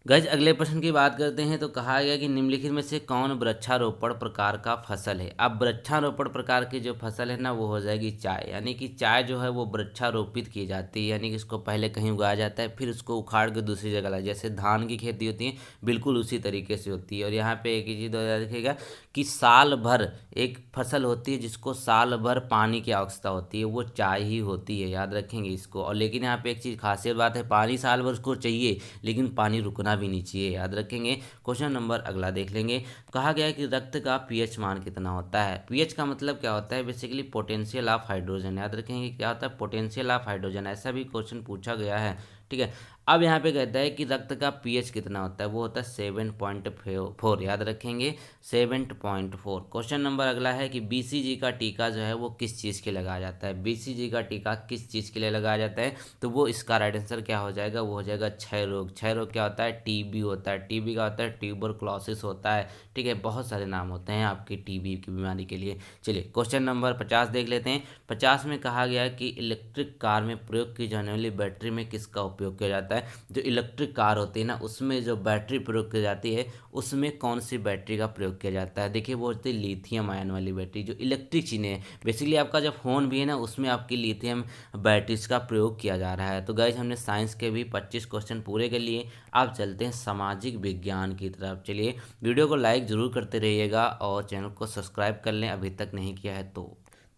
गज अगले प्रश्न की बात करते हैं। तो कहा गया कि निम्नलिखित में से कौन वृक्षारोपण प्रकार का फसल है। अब वृक्षारोपण प्रकार की जो फसल है ना, वो हो जाएगी चाय। यानी कि चाय जो है वो वृक्षारोपित की जाती है, यानी कि इसको पहले कहीं उगाया जाता है, फिर उसको उखाड़ के दूसरी जगह लाया। जैसे धान की खेती होती है, बिल्कुल उसी तरीके से होती है। और यहाँ पे एक ही चीज़ देखिएगा कि साल भर एक फसल होती है जिसको साल भर पानी की आवश्यकता होती है, वो चाय ही होती है। याद रखेंगे इसको। और लेकिन यहाँ पे एक चीज़ खासियत बात है, पानी साल भर उसको चाहिए, लेकिन पानी रुकना भी नहीं चाहिए। याद रखेंगे। क्वेश्चन नंबर अगला देख लेंगे। कहा गया है कि रक्त का पीएच मान कितना होता है। पीएच का मतलब क्या होता है, बेसिकली पोटेंशियल ऑफ हाइड्रोजन। याद रखेंगे क्या होता है, पोटेंशियल ऑफ हाइड्रोजन। ऐसा भी क्वेश्चन पूछा गया है, ठीक है। अब यहाँ पे कहता है कि रक्त का पीएच कितना होता है, वो होता है 7.4, याद रखेंगे 7.4। क्वेश्चन नंबर अगला है कि बीसीजी का टीका जो है वो किस चीज़ के लगाया जाता है, बीसीजी का टीका किस चीज़ के लिए लगाया जाता है, तो वो इसका राइट आंसर क्या हो जाएगा, वो हो जाएगा क्षय रोग। क्षय रोग क्या होता है, टीबी होता है, टीबी का होता है ट्यूबरक्लोसिस होता है, ठीक है, बहुत सारे नाम होते हैं आपकी टीबी की बीमारी के लिए। चलिए क्वेश्चन नंबर 50 देख लेते हैं। 50 में कहा गया है कि इलेक्ट्रिक कार में प्रयोग की जाने वाली बैटरी में किसका उपयोग किया जाता है। जो इलेक्ट्रिक कार होती है ना, उसमें जो बैटरी प्रयोग की जाती है उसमें कौन सी बैटरी का प्रयोग किया जाता है। देखिए वो होती है लिथियम आयन वाली बैटरी, जो इलेक्ट्रिक चीज़ें हैं। बेसिकली आपका जो फ़ोन भी है ना, उसमें आपकी लिथियम बैटरीज का प्रयोग किया जा रहा है। तो गाइज हमने साइंस के भी 25 क्वेश्चन पूरे कर लिए। आप चलते हैं सामाजिक विज्ञान की तरफ। चलिए वीडियो को लाइक ज़रूर करते रहिएगा और चैनल को सब्सक्राइब कर लें अभी तक नहीं किया है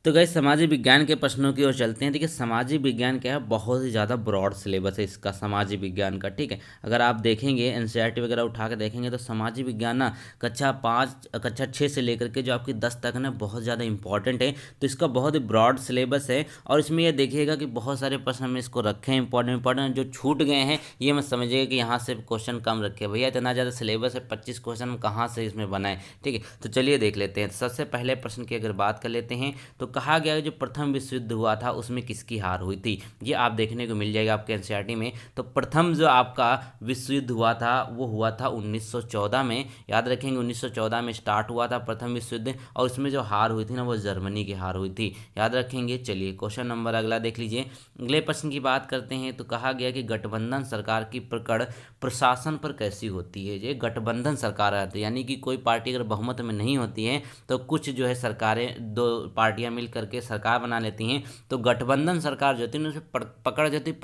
तो गाइस सामाजिक विज्ञान के प्रश्नों की ओर चलते हैं। देखिए सामाजिक विज्ञान क्या है, बहुत ही ज़्यादा ब्रॉड सिलेबस है इसका सामाजिक विज्ञान का, ठीक है। अगर आप देखेंगे एनसीईआरटी वगैरह उठा के देखेंगे तो सामाजिक विज्ञान ना कक्षा 6 से लेकर के जो आपकी 10 तक ना बहुत ज़्यादा इंपॉर्टेंट है। तो इसका बहुत ही ब्रॉड सिलेबस है और इसमें यह देखिएगा कि बहुत सारे प्रश्न हमने इसको रखे हैं इंपॉर्टेंट जो छूट गए हैं ये मत समझिएगा कि यहाँ से क्वेश्चन कम रखे। भैया इतना ज़्यादा सिलेबस है, 25 क्वेश्चन हम कहाँ से इसमें बनाए, ठीक है। तो चलिए देख लेते हैं। सबसे पहले प्रश्न की अगर बात कर लेते हैं तो कहा गया जो प्रथम विश्व युद्ध हुआ था उसमें किसकी हार हुई थी, ये आप देखने को मिल जाएगा आपके एनसीईआरटी में। तो प्रथम जो आपका विश्व युद्ध हुआ था वो हुआ था 1914 में, याद रखेंगे 1914 में स्टार्ट हुआ था प्रथम विश्व युद्ध और उसमें जो हार हुई थी ना वो जर्मनी की हार हुई थी, याद रखेंगे। चलिए क्वेश्चन नंबर अगला देख लीजिए। अगले प्रश्न की बात करते हैं तो कहा गया कि गठबंधन सरकार की पकड़ प्रशासन पर कैसी होती है। ये गठबंधन सरकार आती है, यानी कि कोई पार्टी अगर बहुमत में नहीं होती है तो कुछ जो है सरकारें, दो पार्टियां मिल करके सरकार बना लेती हैं। तो गठबंधन सरकार जो होती है उसमें पकड़ जो होती है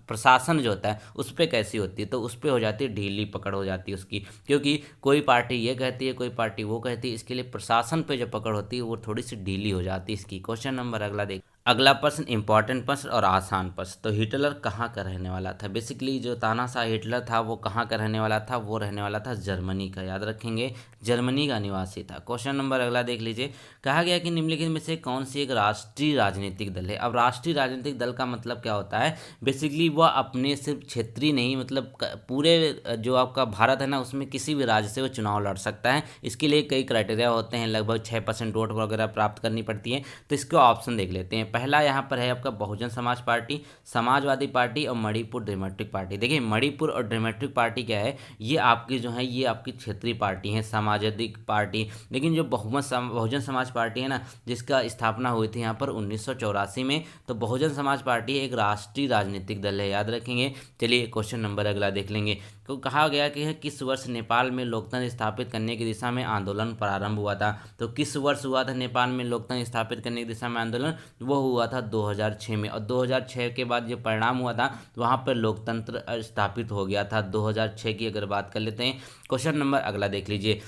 प्रशासन जो होता है उस पर कैसी होती है, तो उस पर हो जाती है ढीली पकड़ हो जाती है उसकी, क्योंकि कोई पार्टी ये कहती है कोई पार्टी वो कहती है, इसके लिए प्रशासन पे जो पकड़ होती है वो थोड़ी सी ढीली हो जाती है इसकी। क्वेश्चन नंबर अगला देख। अगला प्रश्न इंपॉर्टेंट प्रश्न और आसान प्रश्न। तो हिटलर कहाँ का रहने वाला था। बेसिकली जो तानाशाह हिटलर था वो कहाँ का रहने वाला था, वो रहने वाला था जर्मनी का, याद रखेंगे जर्मनी का निवासी था। क्वेश्चन नंबर अगला देख लीजिए। कहा गया कि निम्नलिखित में से कौन सी एक राष्ट्रीय राजनीतिक दल है। अब राष्ट्रीय राजनीतिक दल का मतलब क्या होता है, बेसिकली वह अपने सिर्फ क्षेत्रीय नहीं, मतलब पूरे जो आपका भारत है ना उसमें किसी भी राज्य से वो चुनाव लड़ सकता है। इसके लिए कई क्राइटेरिया होते हैं, लगभग 6% वोट वगैरह प्राप्त करनी पड़ती है। तो इसके ऑप्शन देख लेते हैं। पहला यहाँ पर है आपका बहुजन समाज पार्टी, समाजवादी पार्टी और मणिपुर डेमोक्रेटिक पार्टी। देखिए मणिपुर और डेमोक्रेटिक पार्टी क्या है, ये आपकी जो है ये आपकी क्षेत्रीय पार्टी है, समाजवादी पार्टी। लेकिन जो बहुजन समाज पार्टी है ना, जिसका स्थापना हुई थी यहाँ पर 1984 में, तो बहुजन समाज पार्टी एक राष्ट्रीय राजनीतिक दल है, याद रखेंगे। चलिए क्वेश्चन नंबर अगला देख लेंगे। तो कहा गया कि किस वर्ष नेपाल में लोकतंत्र स्थापित करने की दिशा में आंदोलन प्रारंभ हुआ था। तो किस वर्ष हुआ था नेपाल में लोकतंत्र स्थापित करने की दिशा में आंदोलन, वो हुआ था 2006 में। और 2006 के बाद जो परिणाम हुआ था वहाँ पर लोकतंत्र स्थापित हो गया था 2006 की अगर बात कर लेते हैं। क्वेश्चन नंबर अगला देख लीजिए।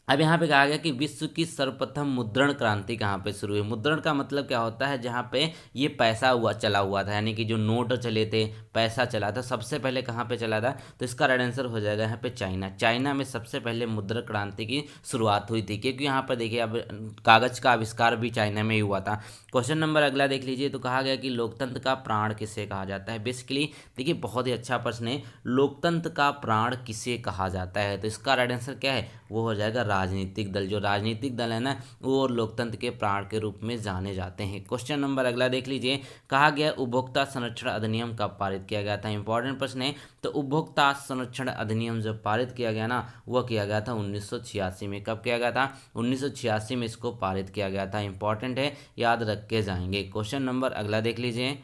अब यहाँ पे कहा गया कि विश्व की सर्वप्रथम मुद्रण क्रांति कहाँ पे शुरू हुई। मुद्रण का मतलब क्या होता है, जहाँ पे ये पैसा चला हुआ था, यानी कि जो नोट चले थे, पैसा चला था, सबसे पहले कहाँ पे चला था, तो इसका राइट आंसर हो जाएगा यहाँ पे चाइना। चाइना में सबसे पहले मुद्रण क्रांति की शुरुआत हुई थी, क्योंकि यहाँ पर देखिए अब कागज का आविष्कार भी चाइना में ही हुआ था। क्वेश्चन नंबर अगला देख लीजिए। तो कहा गया कि लोकतंत्र का प्राण किसे कहा जाता है। बेसिकली देखिए बहुत ही अच्छा प्रश्न है, लोकतंत्र का प्राण किसे कहा जाता है, तो इसका राइट आंसर क्या है, वो हो जाएगा राजनीतिक दल। जो राजनीतिक दल है ना वो लोकतंत्र के प्राण के रूप में जाने जाते हैं। क्वेश्चन नंबर अगला देख लीजिए। कहा गया उपभोक्ता संरक्षण अधिनियम कब पारित किया गया था। इंपॉर्टेंट प्रश्न है। तो उपभोक्ता संरक्षण अधिनियम जब पारित किया गया ना, वह किया गया था 1986 में। कब किया गया था, 1986 में इसको पारित किया गया था। इंपॉर्टेंट है, याद रख के जाएंगे। क्वेश्चन नंबर अगला देख लीजिए।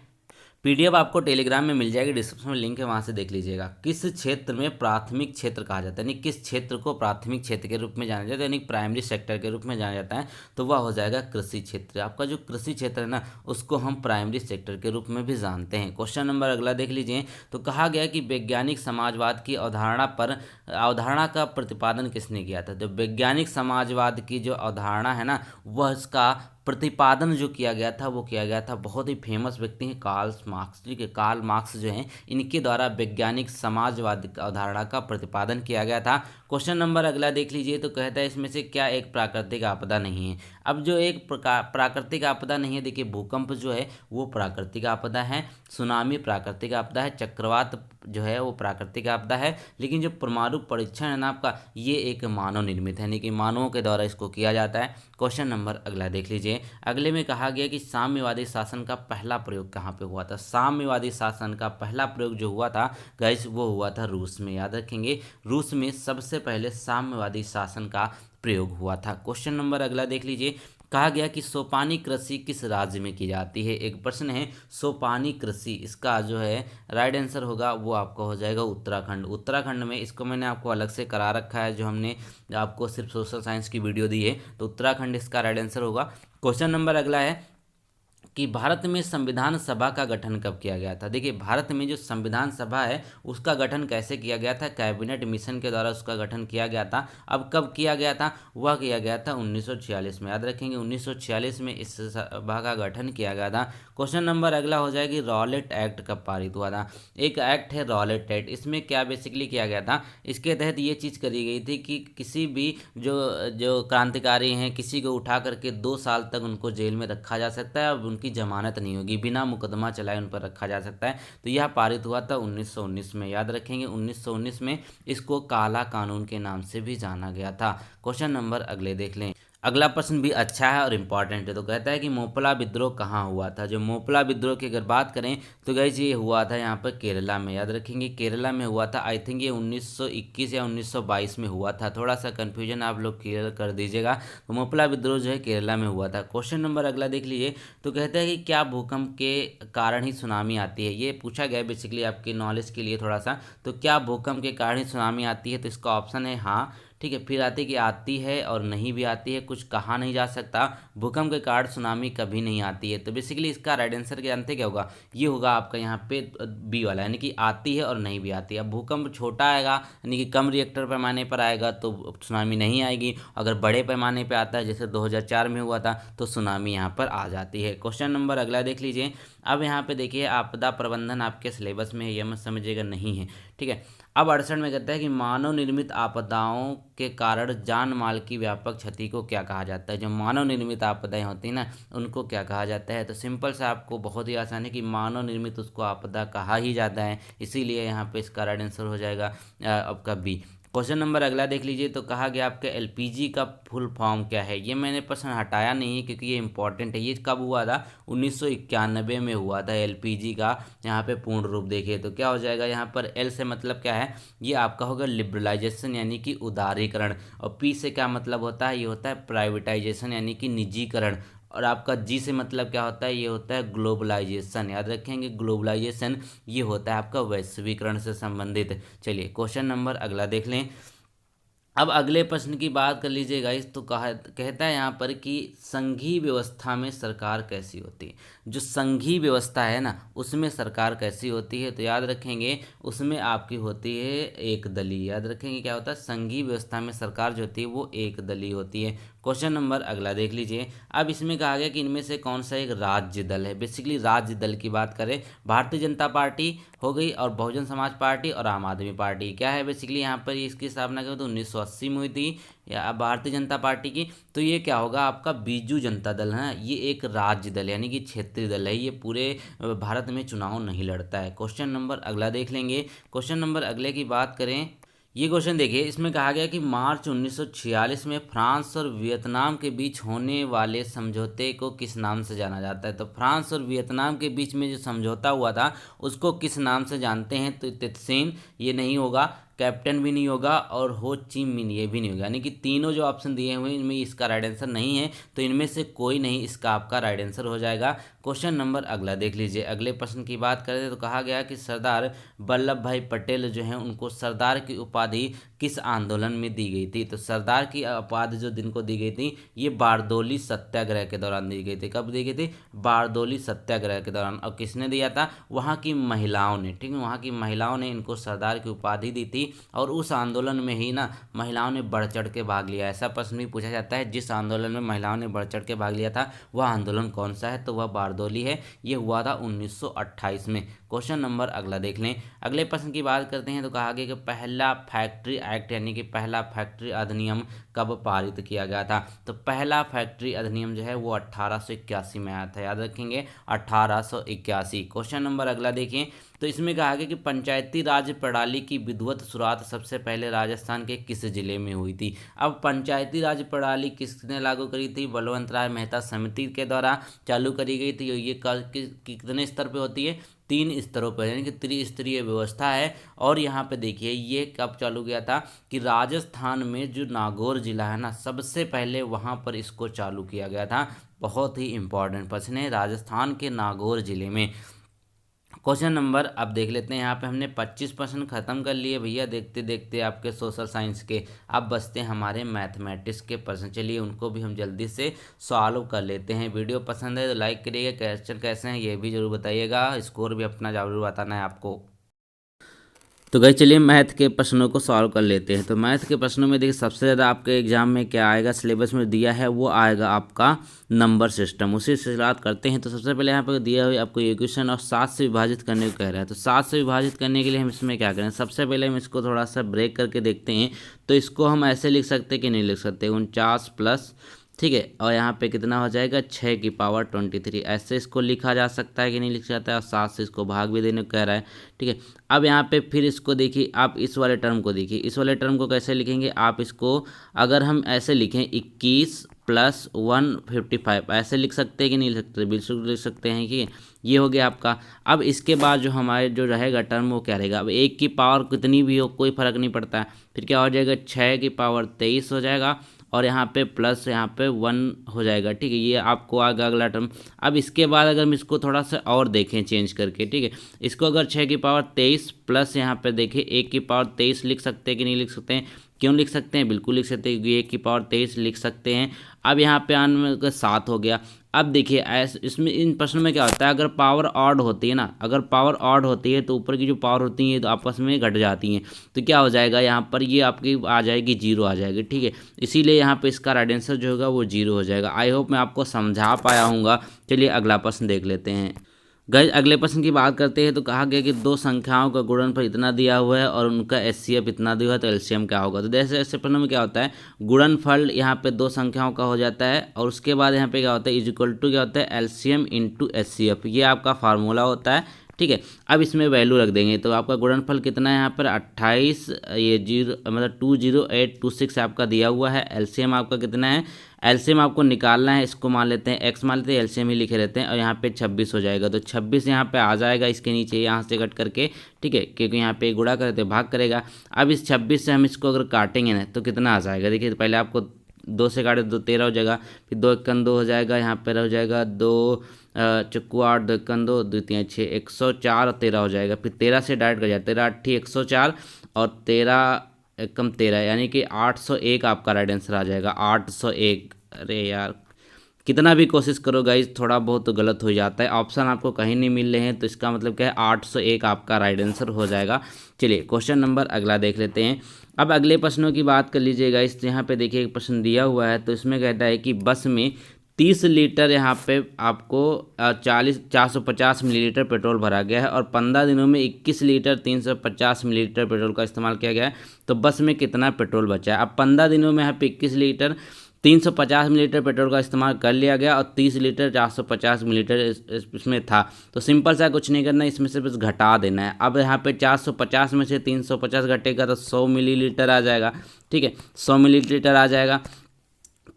पीडीएफ आपको टेलीग्राम में मिल जाएगी, डिस्क्रिप्शन में लिंक है, वहाँ से देख लीजिएगा। किस क्षेत्र में प्राथमिक क्षेत्र कहा जाता है, यानी किस क्षेत्र को प्राथमिक क्षेत्र के रूप में जाना जाता है, यानी प्राइमरी सेक्टर के रूप में जाना जाता है, तो वह हो जाएगा कृषि क्षेत्र। आपका जो कृषि क्षेत्र है ना उसको हम प्राइमरी सेक्टर के रूप में भी जानते हैं। क्वेश्चन नंबर अगला देख लीजिए। तो कहा गया कि वैज्ञानिक समाजवाद की अवधारणा का प्रतिपादन किसने किया था। तो वैज्ञानिक समाजवाद की जो अवधारणा है ना वह इसका प्रतिपादन जो किया गया था वो किया गया था बहुत ही फेमस व्यक्ति हैं कार्ल मार्क्स जी के। कार्ल मार्क्स जो हैं इनके द्वारा वैज्ञानिक समाजवाद अवधारणा का प्रतिपादन किया गया था। क्वेश्चन नंबर अगला देख लीजिए, तो कहता है इसमें से क्या एक प्राकृतिक आपदा नहीं है। अब जो एक प्राकृतिक आपदा नहीं है, देखिए भूकंप जो है वो प्राकृतिक आपदा है, सुनामी प्राकृतिक आपदा है, चक्रवात जो है वो प्राकृतिक आपदा है, लेकिन जो परमाणु परीक्षण है ना आपका, ये एक मानव निर्मित है, यानी कि मानवों के द्वारा इसको किया जाता है। क्वेश्चन नंबर अगला देख लीजिए, अगले में कहा गया कि साम्यवादी शासन का पहला प्रयोग कहाँ पे हुआ था। साम्यवादी शासन का पहला प्रयोग जो हुआ था गाइस वो हुआ था रूस में। याद रखेंगे, रूस में सबसे पहले साम्यवादी शासन का प्रयोग हुआ था। क्वेश्चन नंबर अगला देख लीजिए, कहा गया कि सोपानी कृषि किस राज्य में की जाती है। एक प्रश्न है सोपानी कृषि, इसका जो है राइट आंसर होगा वो आपका हो जाएगा उत्तराखंड। उत्तराखंड में, इसको मैंने आपको अलग से करा रखा है, जो हमने आपको सिर्फ सोशल साइंस की वीडियो दी है, तो उत्तराखंड इसका राइट आंसर होगा। क्वेश्चन नंबर अगला है कि भारत में संविधान सभा का गठन कब किया गया था। देखिए भारत में जो संविधान सभा है उसका गठन कैसे किया गया था, कैबिनेट मिशन के द्वारा उसका गठन किया गया था। अब कब किया गया था, वह किया गया था 1946 में। याद रखेंगे 1946 में इस सभा का गठन किया गया था। क्वेश्चन नंबर अगला हो जाएगी रॉलेट एक्ट कब पारित हुआ था। एक एक्ट है रॉलेट एक्ट, इसमें क्या बेसिकली किया गया था, इसके तहत ये चीज़ करी गई थी कि किसी भी जो जो क्रांतिकारी हैं किसी को उठा करके 2 साल तक उनको जेल में रखा जा सकता है और उनकी जमानत नहीं होगी, बिना मुकदमा चलाए उन पर रखा जा सकता है। तो यह पारित हुआ था 1919 में। याद रखेंगे 1919 में इसको काला कानून के नाम से भी जाना गया था। क्वेश्चन नंबर अगले देख लें, अगला प्रश्न भी अच्छा है और इम्पॉर्टेंट है। तो कहता है कि मोपला विद्रोह कहाँ हुआ था। जो मोपला विद्रोह की अगर बात करें तो गाइस ये हुआ था यहाँ पर केरला में। याद रखेंगे केरला में हुआ था। आई थिंक ये 1921 या 1922 में हुआ था, थोड़ा सा कन्फ्यूजन आप लोग क्लियर कर दीजिएगा। तो मोपला विद्रोह जो है केरला में हुआ था। क्वेश्चन नंबर अगला देख लीजिए, तो कहता है कि क्या भूकंप के कारण ही सुनामी आती है। ये पूछा गया बेसिकली आपके नॉलेज के लिए थोड़ा सा। तो क्या भूकंप के कारण ही सुनामी आती है, तो इसका ऑप्शन है हाँ। ठीक है, फिर आती है कि आती है और नहीं भी आती है, कुछ कहा नहीं जा सकता। भूकंप के कारण सुनामी कभी नहीं आती है। तो बेसिकली इसका राइट आंसर जानते क्या होगा, ये होगा आपका यहाँ पे बी वाला, यानी कि आती है और नहीं भी आती है। अब भूकंप छोटा आएगा यानी कि कम रिएक्टर पैमाने पर आएगा तो सुनामी नहीं आएगी, अगर बड़े पैमाने पर आता है जैसे 2004 में हुआ था तो सुनामी यहाँ पर आ जाती है। क्वेश्चन नंबर अगला देख लीजिए। अब यहाँ पे देखिए आपदा प्रबंधन आपके सिलेबस में है, यह मत समझिएगा नहीं है। ठीक है, अब 68 में कहता है कि मानव निर्मित आपदाओं के कारण जान माल की व्यापक क्षति को क्या कहा जाता है। जो मानव निर्मित आपदाएं होती हैं ना उनको क्या कहा जाता है। तो सिंपल से आपको बहुत ही आसान है कि मानव निर्मित उसको आपदा कहा ही जाता है, इसीलिए यहाँ पे इसका राइट आंसर हो जाएगा आपका बी। क्वेश्चन नंबर अगला देख लीजिए, तो कहा गया आपके एलपीजी का फुल फॉर्म क्या है। ये मैंने प्रश्न हटाया नहीं है क्योंकि ये इंपॉर्टेंट है। ये कब हुआ था, 1991 में हुआ था एलपीजी का यहाँ पे पूर्ण रूप। देखिए तो क्या हो जाएगा, यहाँ पर एल से मतलब क्या है, ये आपका होगा लिबरलाइजेशन यानी कि उदारीकरण, और पी से क्या मतलब होता है, ये होता है प्राइवेटाइजेशन यानी कि निजीकरण, और आपका जी से मतलब क्या होता है, ये होता है ग्लोबलाइजेशन। याद रखेंगे ग्लोबलाइजेशन ये होता है आपका वैश्वीकरण से संबंधित। चलिए क्वेश्चन नंबर अगला देख लें। अब अगले प्रश्न की बात कर लीजिएगा इस, तो कहता है यहाँ पर कि संघीय व्यवस्था में सरकार कैसी होती है। जो संघीय व्यवस्था है ना उसमें सरकार कैसी होती है, तो याद रखेंगे उसमें आपकी होती है एक दलीय। याद रखेंगे क्या होता है, संघीय व्यवस्था में सरकार जो होती है वो एक दलीय होती है। क्वेश्चन नंबर अगला देख लीजिए। अब इसमें कहा गया कि इनमें से कौन सा एक राज्य दल है। बेसिकली राज्य दल की बात करें, भारतीय जनता पार्टी हो गई और बहुजन समाज पार्टी और आम आदमी पार्टी। क्या है बेसिकली यहाँ पर इसकी स्थापना करें तो 1980 में हुई थी या भारतीय जनता पार्टी की। तो ये क्या होगा आपका बीजू जनता दल है, ये एक राज्य दल यानी कि क्षेत्रीय दल है, ये पूरे भारत में चुनाव नहीं लड़ता है। क्वेश्चन नंबर अगला देख लेंगे। क्वेश्चन नंबर अगले की बात करें, ये क्वेश्चन देखिए, इसमें कहा गया कि मार्च 1946 में फ्रांस और वियतनाम के बीच होने वाले समझौते को किस नाम से जाना जाता है। तो फ्रांस और वियतनाम के बीच में जो समझौता हुआ था उसको किस नाम से जानते हैं, तो तितसेन ये नहीं होगा, कैप्टन भी नहीं होगा और हो ची मिन ये भी नहीं होगा, यानी कि तीनों जो ऑप्शन दिए हुए हैं इनमें इसका राइट आंसर नहीं है, तो इनमें से कोई नहीं इसका आपका राइट आंसर हो जाएगा। क्वेश्चन नंबर अगला देख लीजिए। अगले प्रश्न की बात करें तो कहा गया कि सरदार वल्लभ भाई पटेल जो हैं उनको सरदार की उपाधि किस आंदोलन में दी गई थी। तो सरदार की उपाधि जो दिन को दी गई थी ये बारदोली सत्याग्रह के दौरान दी गई थी। कब दी गई थी, बारदोली सत्याग्रह के दौरान। और किसने दिया था, वहाँ की महिलाओं ने। ठीक है, वहाँ की महिलाओं ने इनको सरदार की उपाधि दी थी थी और उस आंदोलन में ही ना महिलाओं ने बढ़ चढ़ के भाग लिया। ऐसा प्रश्न भी पूछा जाता है, जिस आंदोलन में महिलाओं ने बढ़ चढ़ के भाग लिया था वह आंदोलन कौन सा है, तो वह बारदोली है। ये हुआ था 1928 में। क्वेश्चन नंबर अगला देख लें। अगले प्रश्न की बात करते हैं तो कहा गया कि पहला फैक्ट्री एक्ट यानी कि पहला फैक्ट्री अधिनियम कब पारित किया गया था, तो पहला फैक्ट्री अधिनियम जो है वो 1881 में आया था। याद रखेंगे 1881। क्वेश्चन नंबर अगला देखिए, तो इसमें कहा गया कि पंचायती राज प्रणाली की विधिवत शुरुआत सबसे पहले राजस्थान के किस जिले में हुई थी। अब पंचायती राज प्रणाली किसने लागू करी थी, बलवंत राय मेहता समिति के द्वारा चालू करी गई थी। ये कितने स्तर पे होती है, 3 स्तरों पर, यानी कि त्रिस्तरीय व्यवस्था है। और यहाँ पे देखिए ये कब चालू किया था कि राजस्थान में जो नागौर जिला है ना, सबसे पहले वहाँ पर इसको चालू किया गया था। बहुत ही इंपॉर्टेंट प्रश्न है, राजस्थान के नागौर जिले में। क्वेश्चन नंबर अब देख लेते हैं। यहाँ पे हमने 25 प्रश्न खत्म कर लिए भैया, देखते देखते आपके सोशल साइंस के। अब बचते हैं हमारे मैथमेटिक्स के प्रश्न, चलिए उनको भी हम जल्दी से सॉल्व कर लेते हैं। वीडियो पसंद है तो लाइक करिएगा, क्वेश्चन कैसे हैं ये भी जरूर बताइएगा, स्कोर भी अपना जरूर बताना है आपको। तो गई चलिए मैथ के प्रश्नों को सॉल्व कर लेते हैं। तो मैथ के प्रश्नों में देखिए सबसे ज़्यादा आपके एग्जाम में क्या आएगा, सिलेबस में दिया है वो आएगा आपका नंबर सिस्टम। उसी से शुरुआत करते हैं। तो सबसे पहले यहाँ पर दिया हुआ आपको इक्वेशन और 7 से विभाजित करने को कह रहा है। तो 7 से विभाजित करने के लिए हम इसमें क्या करें, सबसे पहले हम इसको थोड़ा सा ब्रेक करके देखते हैं। तो इसको हम ऐसे लिख सकते कि नहीं लिख सकते, 49 प्लस, ठीक है, और यहाँ पे कितना हो जाएगा 6 की पावर 23, ऐसे इसको लिखा जा सकता है कि नहीं लिख सकता है। और 7 से इसको भाग भी देने को कह रहा है, ठीक है। अब यहाँ पे फिर इसको देखिए, आप इस वाले टर्म को देखिए, इस वाले टर्म को कैसे लिखेंगे, आप इसको अगर हम ऐसे लिखें 21 प्लस 155 ऐसे लिख सकते हैं कि नहीं लिख सकते, बिल्कुल लिख सकते हैं कि ये हो गया आपका। अब इसके बाद जो हमारे जो रहेगा टर्म वो क्या रहेगा, अब 1 की पावर कितनी भी हो कोई फर्क नहीं पड़ता है, फिर क्या हो जाएगा 6 की पावर 23 हो जाएगा और यहाँ पे प्लस यहाँ पे 1 हो जाएगा, ठीक है। ये आपको आगे अगला टर्म। अब इसके बाद अगर हम इसको थोड़ा सा और देखें चेंज करके, ठीक है, इसको अगर 6 की पावर 23 प्लस यहाँ पे देखिए 1 की पावर 23 लिख सकते हैं कि नहीं लिख सकते हैं, क्यों लिख सकते हैं, बिल्कुल लिख सकते हैं, क्योंकि 1 की पावर 23 लिख सकते हैं। अब यहाँ पे आने में 7 हो गया। अब देखिए ऐसे इसमें इन प्रश्नों में क्या होता है, अगर पावर ऑड होती है ना, अगर पावर ऑड होती है तो ऊपर की जो पावर होती है तो आपस में घट जाती हैं, तो क्या हो जाएगा यहाँ पर ये आपकी आ जाएगी 0 आ जाएगी, ठीक है। इसीलिए यहाँ पे इसका राइट आंसर जो होगा वो 0 हो जाएगा। आई होप मैं आपको समझा पाया हूँगा। चलिए अगला प्रश्न देख लेते हैं। गाइस अगले प्रश्न की बात करते हैं। तो कहा गया कि 2 संख्याओं का गुणनफल इतना दिया हुआ है और उनका एचसीएफ इतना दिया हुआ है, तो एलसीएम क्या होगा। तो जैसे ऐसे प्रश्नों में क्या होता है, गुणनफल यहाँ पे 2 संख्याओं का हो जाता है और उसके बाद यहाँ पे क्या होता है, इज इक्वल टू क्या होता है, एलसीएम इंटू एचसीएफ, ये आपका फार्मूला होता है, ठीक है। अब इसमें वैल्यू रख देंगे तो आपका गुणनफल कितना है यहाँ पर 28, ये 0 मतलब 20826 आपका दिया हुआ है। एलसीएम आपका कितना है, एलसीएम आपको निकालना है, इसको मान लेते हैं एक्स मान लेते हैं, एलसीएम ही लिखे रहते हैं, और यहाँ पे 26 हो जाएगा। तो 26 यहाँ पे आ जाएगा इसके नीचे यहाँ से कट करके, ठीक है, क्योंकि यहाँ पे गुणा करते भाग करेगा। अब इस 26 से हम इसको अगर काटेंगे ना तो कितना आ जाएगा, देखिए पहले आपको 2 से काटे 2 13 हो जाएगा, फिर 2 1 2 हो जाएगा, यहाँ पर हो जाएगा 2 चक्कू 8 2 1 2 2 3 6 104 और 13 हो जाएगा। फिर 13 से डायरेक्ट कर जाए, 13 8 104 और 13 कम 13 यानी कि 801 आपका राइट आंसर आ जाएगा, 801। अरे यार कितना भी कोशिश करो गाइज थोड़ा बहुत तो गलत हो जाता है, ऑप्शन आपको कहीं नहीं मिल रहे हैं, तो इसका मतलब क्या है 801 आपका राइट आंसर हो जाएगा। चलिए क्वेश्चन नंबर अगला देख लेते हैं। अब अगले प्रश्नों की बात कर लीजिए गाइज। यहाँ पे देखिए एक प्रश्न दिया हुआ है, तो इसमें कहता है कि बस में 30 लीटर यहाँ पे आपको 450 मिलीलीटर पेट्रोल भरा गया है और 15 दिनों में 21 लीटर 350 मिलीलीटर पेट्रोल का इस्तेमाल किया गया है, तो बस में कितना पेट्रोल बचा है। अब 15 दिनों में यहाँ पे 21 लीटर 350 मिलीलीटर पेट्रोल का इस्तेमाल कर लिया गया और 30 लीटर 450 मिलीलीटर इसमें था, तो सिंपल सा कुछ नहीं करना है, इसमें से बस घटा देना है। अब यहाँ पे 450 में से 350 घटेगा तो 100 मिलीलीटर आ जाएगा, ठीक है, 100 मिलीलीटर आ जाएगा।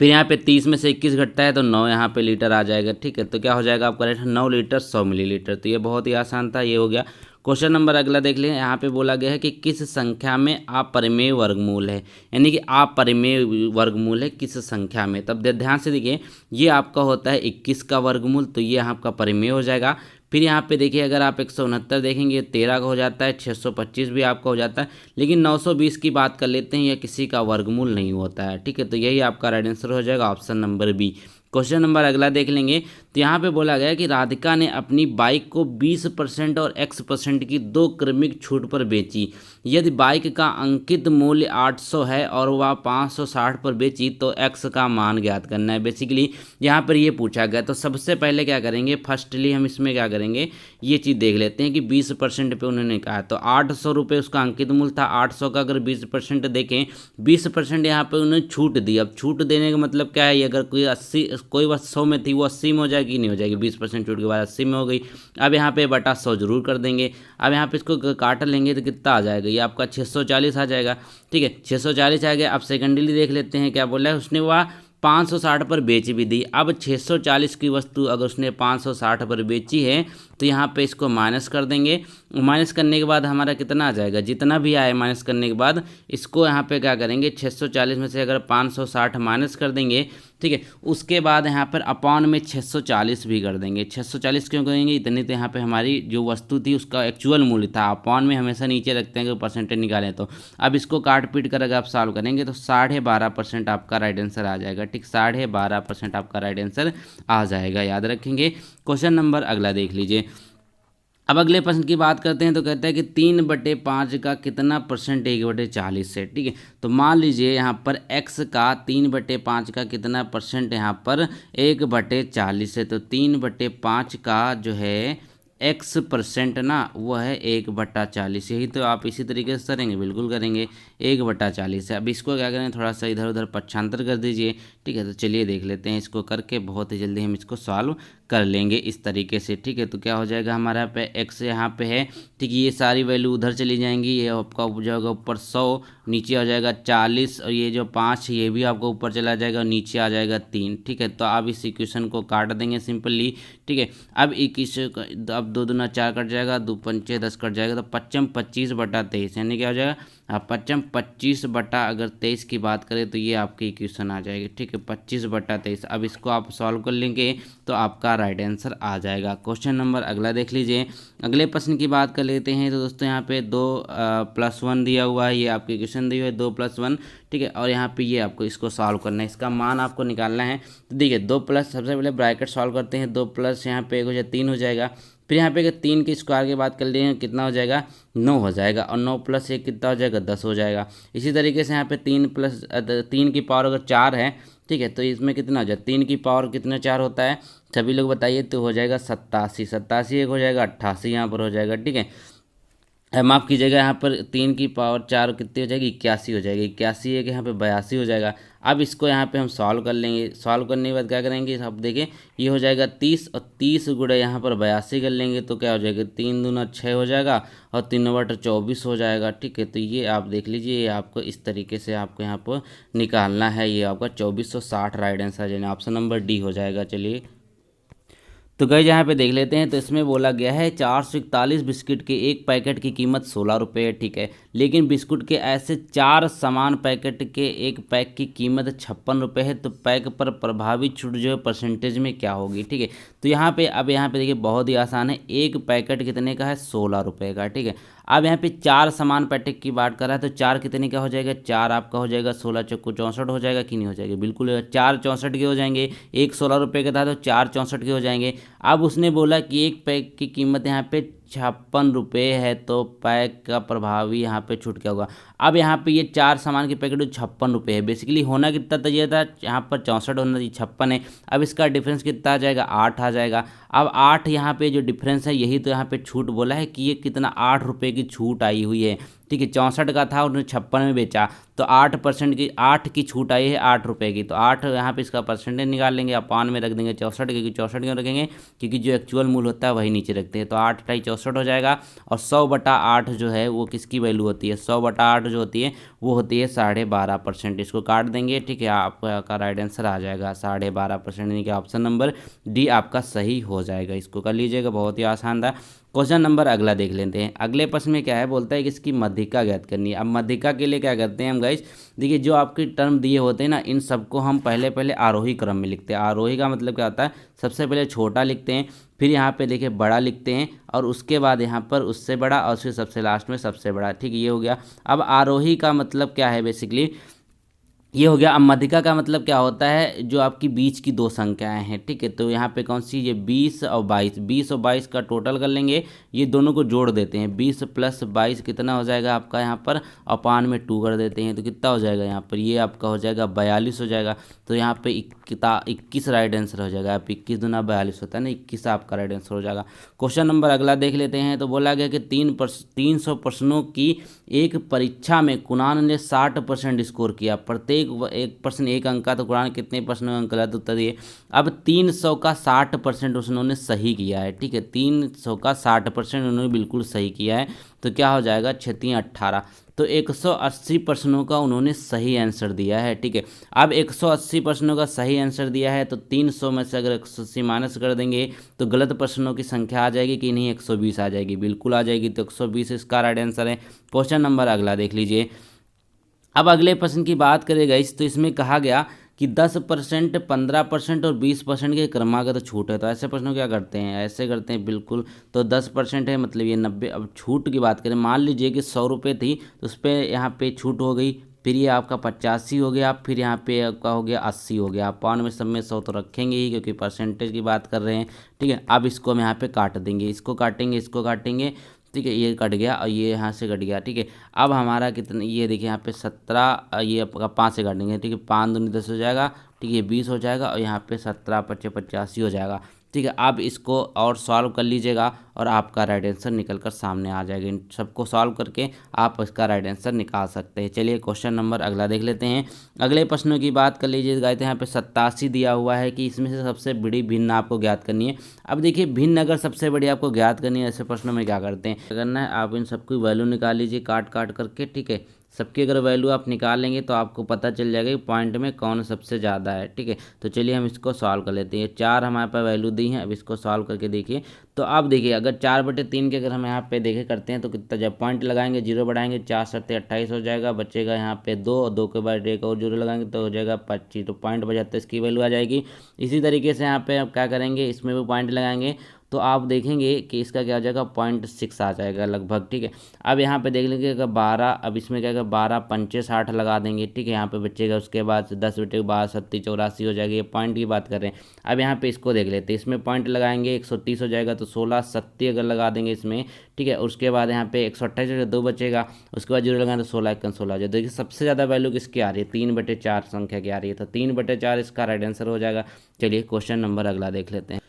फिर यहाँ पे 30 में से 21 घटता है तो 9 यहाँ पे लीटर आ जाएगा, ठीक है। तो क्या हो जाएगा आपका रेट 9 लीटर 100 मिलीलीटर। तो ये बहुत ही आसान था, ये हो गया। क्वेश्चन नंबर अगला देख लें। यहाँ पे बोला गया है कि किस संख्या में अपरिमेय वर्गमूल है, यानी कि अपरिमेय वर्गमूल है किस संख्या में। तब ध्यान से देखिए, ये आपका होता है 21 का वर्गमूल, तो ये आपका परिमेय हो जाएगा। फिर यहाँ पे देखिए अगर आप 169 देखेंगे 13 का हो जाता है, 625 भी आपका हो जाता है, लेकिन 920 की बात कर लेते हैं, यह किसी का वर्गमूल नहीं होता है, ठीक है। तो यही आपका राइट आंसर हो जाएगा option number B. Question number अगला देख लेंगे। तो यहाँ पे बोला गया कि राधिका ने अपनी बाइक को 20% और X% की दो क्रमिक छूट पर बेची। यदि बाइक का अंकित मूल्य 800 है और वह 560 पर बेची तो X का मान ज्ञात करना है। बेसिकली यहाँ पर ये पूछा गया। तो सबसे पहले क्या करेंगे, फर्स्टली हम इसमें क्या करेंगे, ये चीज़ देख लेते हैं कि 20% पे उन्होंने कहा। तो 800 रुपये उसका अंकित मूल्य था। 800 का अगर 20% देखें, 20% यहाँ पे उन्होंने छूट दी। अब छूट देने का मतलब क्या है, अगर कोई वस्तु 100 में थी वो 80 में हो जाएगी, नहीं हो जाएगी। 20% छूट के बाद 80 में हो गई। अब यहाँ पे बटा 100 जरूर कर देंगे। अब यहाँ पे इसको काट लेंगे तो कितना आ जाएगा, ये आपका 640 आ जाएगा। ठीक है, 640 आ गया। अब सेकेंडली देख लेते हैं क्या बोला है उसने, वह 560 पर बेच भी दी। अब 640 की वस्तु अगर उसने 560 पर बेची है तो यहाँ पे इसको माइनस कर देंगे। माइनस करने के बाद हमारा कितना आ जाएगा, जितना भी आए माइनस करने के बाद इसको यहाँ पे क्या करेंगे, 640 में से अगर 560 माइनस कर देंगे, ठीक है, उसके बाद यहाँ पर अपॉन में 640 भी कर देंगे। 640 क्यों करेंगे, इतनी तो यहाँ पे हमारी जो वस्तु थी उसका एक्चुअल मूल्य था। अपॉन में हमेशा नीचे रखते हैं कि परसेंटेज निकालें। तो अब इसको काट पीट कर अगर आप सॉल्व करेंगे तो 12.5% आपका राइट आंसर आ जाएगा। ठीक, 12.5% आपका राइट आंसर आ जाएगा, याद रखेंगे। क्वेश्चन नंबर अगला देख लीजिए। अब अगले प्रश्न की बात करते हैं। तो कहता है कि 3/5 का कितना परसेंट 1/40 है। ठीक है, तो मान लीजिए यहाँ पर x का 3/5 का कितना परसेंट यहाँ पर 1/40 है। तो 3/5 का जो है x% ना वो है 1/40। यही तो आप इसी तरीके से करेंगे, बिल्कुल करेंगे, 1/40 है। अब इसको क्या करें, थोड़ा सा इधर उधर पक्षांतर कर दीजिए। ठीक है, तो चलिए देख लेते हैं इसको करके, बहुत ही जल्दी हम इसको सॉल्व कर लेंगे इस तरीके से। ठीक है, तो क्या हो जाएगा हमारा पे x यहाँ पे है। ठीक है, ये सारी वैल्यू उधर चली जाएंगी। ये आपका हो जाएगा ऊपर 100, नीचे आ जाएगा 40, और ये जो 5 ये भी आपको ऊपर चला जाएगा और नीचे आ जाएगा 3। ठीक है, तो अब इस इक्वेशन को काट देंगे सिंपली। ठीक है, अब अब 2 दूना 4 कट जाएगा, 2 पंचे 10 कट जाएगा, तो 55 25/23 यानी क्या हो जाएगा, 55 25/23 की बात करें तो ये आपकी इक्वेशन आ जाएगी। ठीक है, 25/23। अब इसको आप सॉल्व कर लेंगे तो आपका राइट आंसर आ जाएगा। क्वेश्चन नंबर अगला देख लीजिए। अगले प्रश्न की बात कर लेते हैं। तो दोस्तों यहाँ पे 2+1 दिया हुआ है, ये आपकी इक्वेशन दी हुई है 2+1। ठीक है, और यहाँ पे ये आपको इसको सॉल्व करना है, इसका मान आपको निकालना है। तो देखिए 2+, सबसे पहले ब्रैकेट सॉल्व करते हैं। 2+ यहाँ पे 1 हो जाए 3 हो जाएगा। फिर यहाँ पे अगर 3 के स्क्वायर की बात कर लेंगे कितना हो जाएगा, 9 हो जाएगा, और 9+1 कितना हो जाएगा, 10 हो जाएगा। इसी तरीके से यहाँ पे 3 की पावर अगर 4 है, ठीक है, तो इसमें कितना हो जाए, 3 की पावर कितना 4 होता है, सभी लोग बताइए। तो हो जाएगा 87, 87 एक हो जाएगा, 88 यहाँ पर हो जाएगा। ठीक है, माफ़ कीजिएगा, यहाँ पर 3 की पावर 4 कितनी हो जाएगी, 81 हो जाएगी। 81 एक यहाँ पे 82 हो जाएगा। अब इसको यहाँ पे हम सॉल्व कर लेंगे। सॉल्व करने के बाद क्या करेंगे, अब देखें ये हो जाएगा 30, और 30 गुणे यहाँ पर 82 कर लेंगे तो क्या हो जाएगा, 3 दूना 6 हो जाएगा, और 3/24 हो जाएगा। ठीक है, तो ये आप देख लीजिए, ये आपको इस तरीके से आपको यहाँ पर निकालना है। ये आपका 2460 राइट आंसर यानी ऑप्शन नंबर डी हो जाएगा। चलिए तो गाइस यहाँ पे देख लेते हैं। तो इसमें बोला गया है 441 बिस्किट के एक पैकेट की कीमत 16 रुपये है। ठीक है, लेकिन बिस्कुट के ऐसे 4 समान पैकेट के एक पैक की कीमत 56 रुपये है। तो पैक पर प्रभावी छूट जो है परसेंटेज में क्या होगी। ठीक है, तो यहाँ पे अब यहाँ पे देखिए बहुत ही आसान है। एक पैकेट कितने का है, 16 रुपये का। ठीक है, अब यहाँ पे 4 समान पैकेट की बात कर रहा है तो 4 कितने का हो जाएगा, 4 आपका हो जाएगा 16 चौको 64 हो जाएगा कि नहीं हो जाएगा, बिल्कुल 4 64 के हो जाएंगे। एक 16 रुपये का था तो 4 64 के हो जाएंगे। अब उसने बोला कि एक पैक की कीमत यहाँ पे 56 रुपये है, तो पैक का प्रभावी यहाँ पे छूट क्या होगा। अब यहाँ पे ये 4 सामान की पैकेट 56 रुपये है, बेसिकली होना कितना चाहिए था, यहाँ पर 64 होना चाहिए, 56 है। अब इसका डिफरेंस कितना आ जाएगा, 8 आ जाएगा। अब 8 यहाँ पे जो डिफरेंस है यही तो यहाँ पे छूट बोला है कि ये कितना 8 रुपये की छूट आई हुई है। ठीक है, 64 का था उन्होंने 56 में बेचा तो 8% की 8 की छूट आई है 8 रुपये की। तो 8 यहाँ पे इसका परसेंटेज निकाल लेंगे, अपान में रख देंगे 64, क्योंकि 64 क्यों रखेंगे, क्योंकि जो एक्चुअल मूल्य होता है वही नीचे रखते हैं। तो 8 × 64 हो जाएगा, और 100/8 जो है वो किसकी वैल्यू होती है, 100/8 जो होती है वो होती है 12.5%। इसको काट देंगे। ठीक है, आपका राइट आंसर आ जाएगा 12.5%, यानी कि ऑप्शन नंबर डी आपका सही हो जाएगा। इसको कर लीजिएगा, बहुत ही आसान था। क्वेश्चन नंबर अगला देख लेते हैं। अगले प्रश्न में क्या है, बोलता है कि इसकी मध्यिका ज्ञात करनी है। अब मध्यिका के लिए क्या करते हैं हम गाइस, देखिए जो आपके टर्म दिए होते हैं ना, इन सबको हम पहले आरोही क्रम में लिखते हैं। आरोही का मतलब क्या होता है, सबसे पहले छोटा लिखते हैं, फिर यहाँ पे देखिए बड़ा लिखते हैं, और उसके बाद यहाँ पर उससे बड़ा, और फिर सबसे लास्ट में सबसे बड़ा। ठीक है, ये हो गया। अब आरोही का मतलब क्या है, बेसिकली ये हो गया। अब मध्यिका का मतलब क्या होता है, जो आपकी बीच की दो संख्याएं हैं, ठीक है। तो यहाँ पे कौन सी, ये 20 और 22, 20 और 22 का टोटल कर लेंगे, ये दोनों को जोड़ देते हैं, 20 + 22 कितना हो जाएगा आपका यहाँ पर, अपान में 2 कर देते हैं, तो कितना हो जाएगा यहाँ पर, ये आपका हो जाएगा 42 हो जाएगा। तो यहाँ पे 21 राइट आंसर हो जाएगा। आप 21 दूना 42 होता है ना, 21 आपका राइट आंसर हो जाएगा। क्वेश्चन नंबर अगला देख लेते हैं। तो बोला गया कि 300 प्रश्नों की एक परीक्षा में कुणाल ने 60% स्कोर किया, प्रत्येक एक प्रश्न एक अंक का, तो कुणाल कितने प्रश्न में अंक गलत उत्तर दिए। अब 300 का 60% उन्होंने सही किया है, ठीक है, 300 का 60% उन्होंने बिल्कुल सही किया है, तो क्या हो जाएगा 36 18, तो 180 प्रश्नों का उन्होंने सही आंसर दिया है, ठीक है। अब 180 प्रश्नों का सही आंसर दिया है, तो 300 में से अगर 180 माइनस कर देंगे तो गलत प्रश्नों की संख्या आ जाएगी कि नहीं, 120 आ जाएगी, बिल्कुल आ जाएगी। तो 120 इसका राइट आंसर है। क्वेश्चन नंबर अगला देख लीजिए। अब अगले प्रश्न की बात करेगा इस, तो इसमें कहा गया कि 10%, 15% और 20% के क्रमागत छूट है। तो ऐसे प्रश्नों क्या करते हैं, ऐसे करते हैं बिल्कुल। तो 10% है मतलब ये 90। अब छूट की बात करें, मान लीजिए कि 100 रुपये थी, तो उस पर यहाँ पे छूट हो गई, फिर ये आपका 85 हो गया, फिर यहाँ पे आपका हो गया 80 हो गया। पान में सब में 100 तो रखेंगे ही, क्योंकि परसेंटेज की बात कर रहे हैं, ठीक है। अब इसको हम यहाँ पे काट देंगे, इसको काटेंगे, इसको काटेंगे, ठीक है, ये कट गया और ये यहाँ से कट गया, ठीक है। अब हमारा कितना, ये देखिए यहाँ पे 17, ये आपका 5 से काटेंगे, ठीक है, 5 दूनी 10 हो जाएगा, ठीक है, 20 हो जाएगा, और यहाँ पे 17 × 5 = 85 हो जाएगा, ठीक है। आप इसको और सॉल्व कर लीजिएगा और आपका राइट आंसर निकल कर सामने आ जाएगा। इन सबको सॉल्व करके आप इसका राइट आंसर निकाल सकते हैं। चलिए क्वेश्चन नंबर अगला देख लेते हैं। अगले प्रश्नों की बात कर लीजिए। गए थे यहाँ पे 87 दिया हुआ है कि इसमें से सबसे बड़ी भिन्न आपको ज्ञात करनी है। अब देखिए भिन्न अगर सबसे बड़ी आपको ज्ञात करनी है, ऐसे प्रश्नों में क्या करते हैं, करना है आप इन सबकी वैल्यू निकाल लीजिए काट काट करके, ठीक है। सबकी अगर वैल्यू आप निकाल लेंगे तो आपको पता चल जाएगा कि पॉइंट में कौन सबसे ज़्यादा है, ठीक है। तो चलिए हम इसको सॉल्व कर लेते हैं। 4 हमारे पास वैल्यू दी है, अब इसको सॉल्व करके देखिए। तो आप देखिए अगर 4/3 के अगर हम यहाँ पे देखे करते हैं तो कितना, जब पॉइंट लगाएंगे 0 बढ़ाएंगे, 4 7 28 हो जाएगा, बचेगा यहाँ पे 2, और 2 के बाद एक और 0 लगाएंगे तो हो जाएगा 25, तो पॉइंट बजाते इसकी वैल्यू आ जाएगी। इसी तरीके से यहाँ पे आप क्या करेंगे, इसमें भी पॉइंट लगाएंगे तो आप देखेंगे कि इसका क्या हो जाएगा 0.6 आ जाएगा लगभग, ठीक है। अब यहाँ पे देख लेंगे अगर 12, अब इसमें क्या होगा 12 पंचे 60 लगा देंगे, ठीक है। यहाँ पे बचेगा उसके बाद 10/12 37 84 हो जाएगी, ये पॉइंट की बात कर रहे हैं। अब यहाँ पे इसको देख लेते हैं, इसमें पॉइंट लगाएंगे 130 हो जाएगा, तो 16 70 अगर लगा देंगे इसमें, ठीक है। उसके बाद यहाँ पे 128 2 बचेगा, उसके बाद 0 लगाएंगे तो 16 × 16 हो जाएगा। देखिए सबसे ज़्यादा वैल्यू किसकी आ रही है, 3/4 संख्या की आ रही है, तो 3/4 इसका राइट आंसर हो जाएगा। चलिए क्वेश्चन नंबर अगला देख लेते हैं।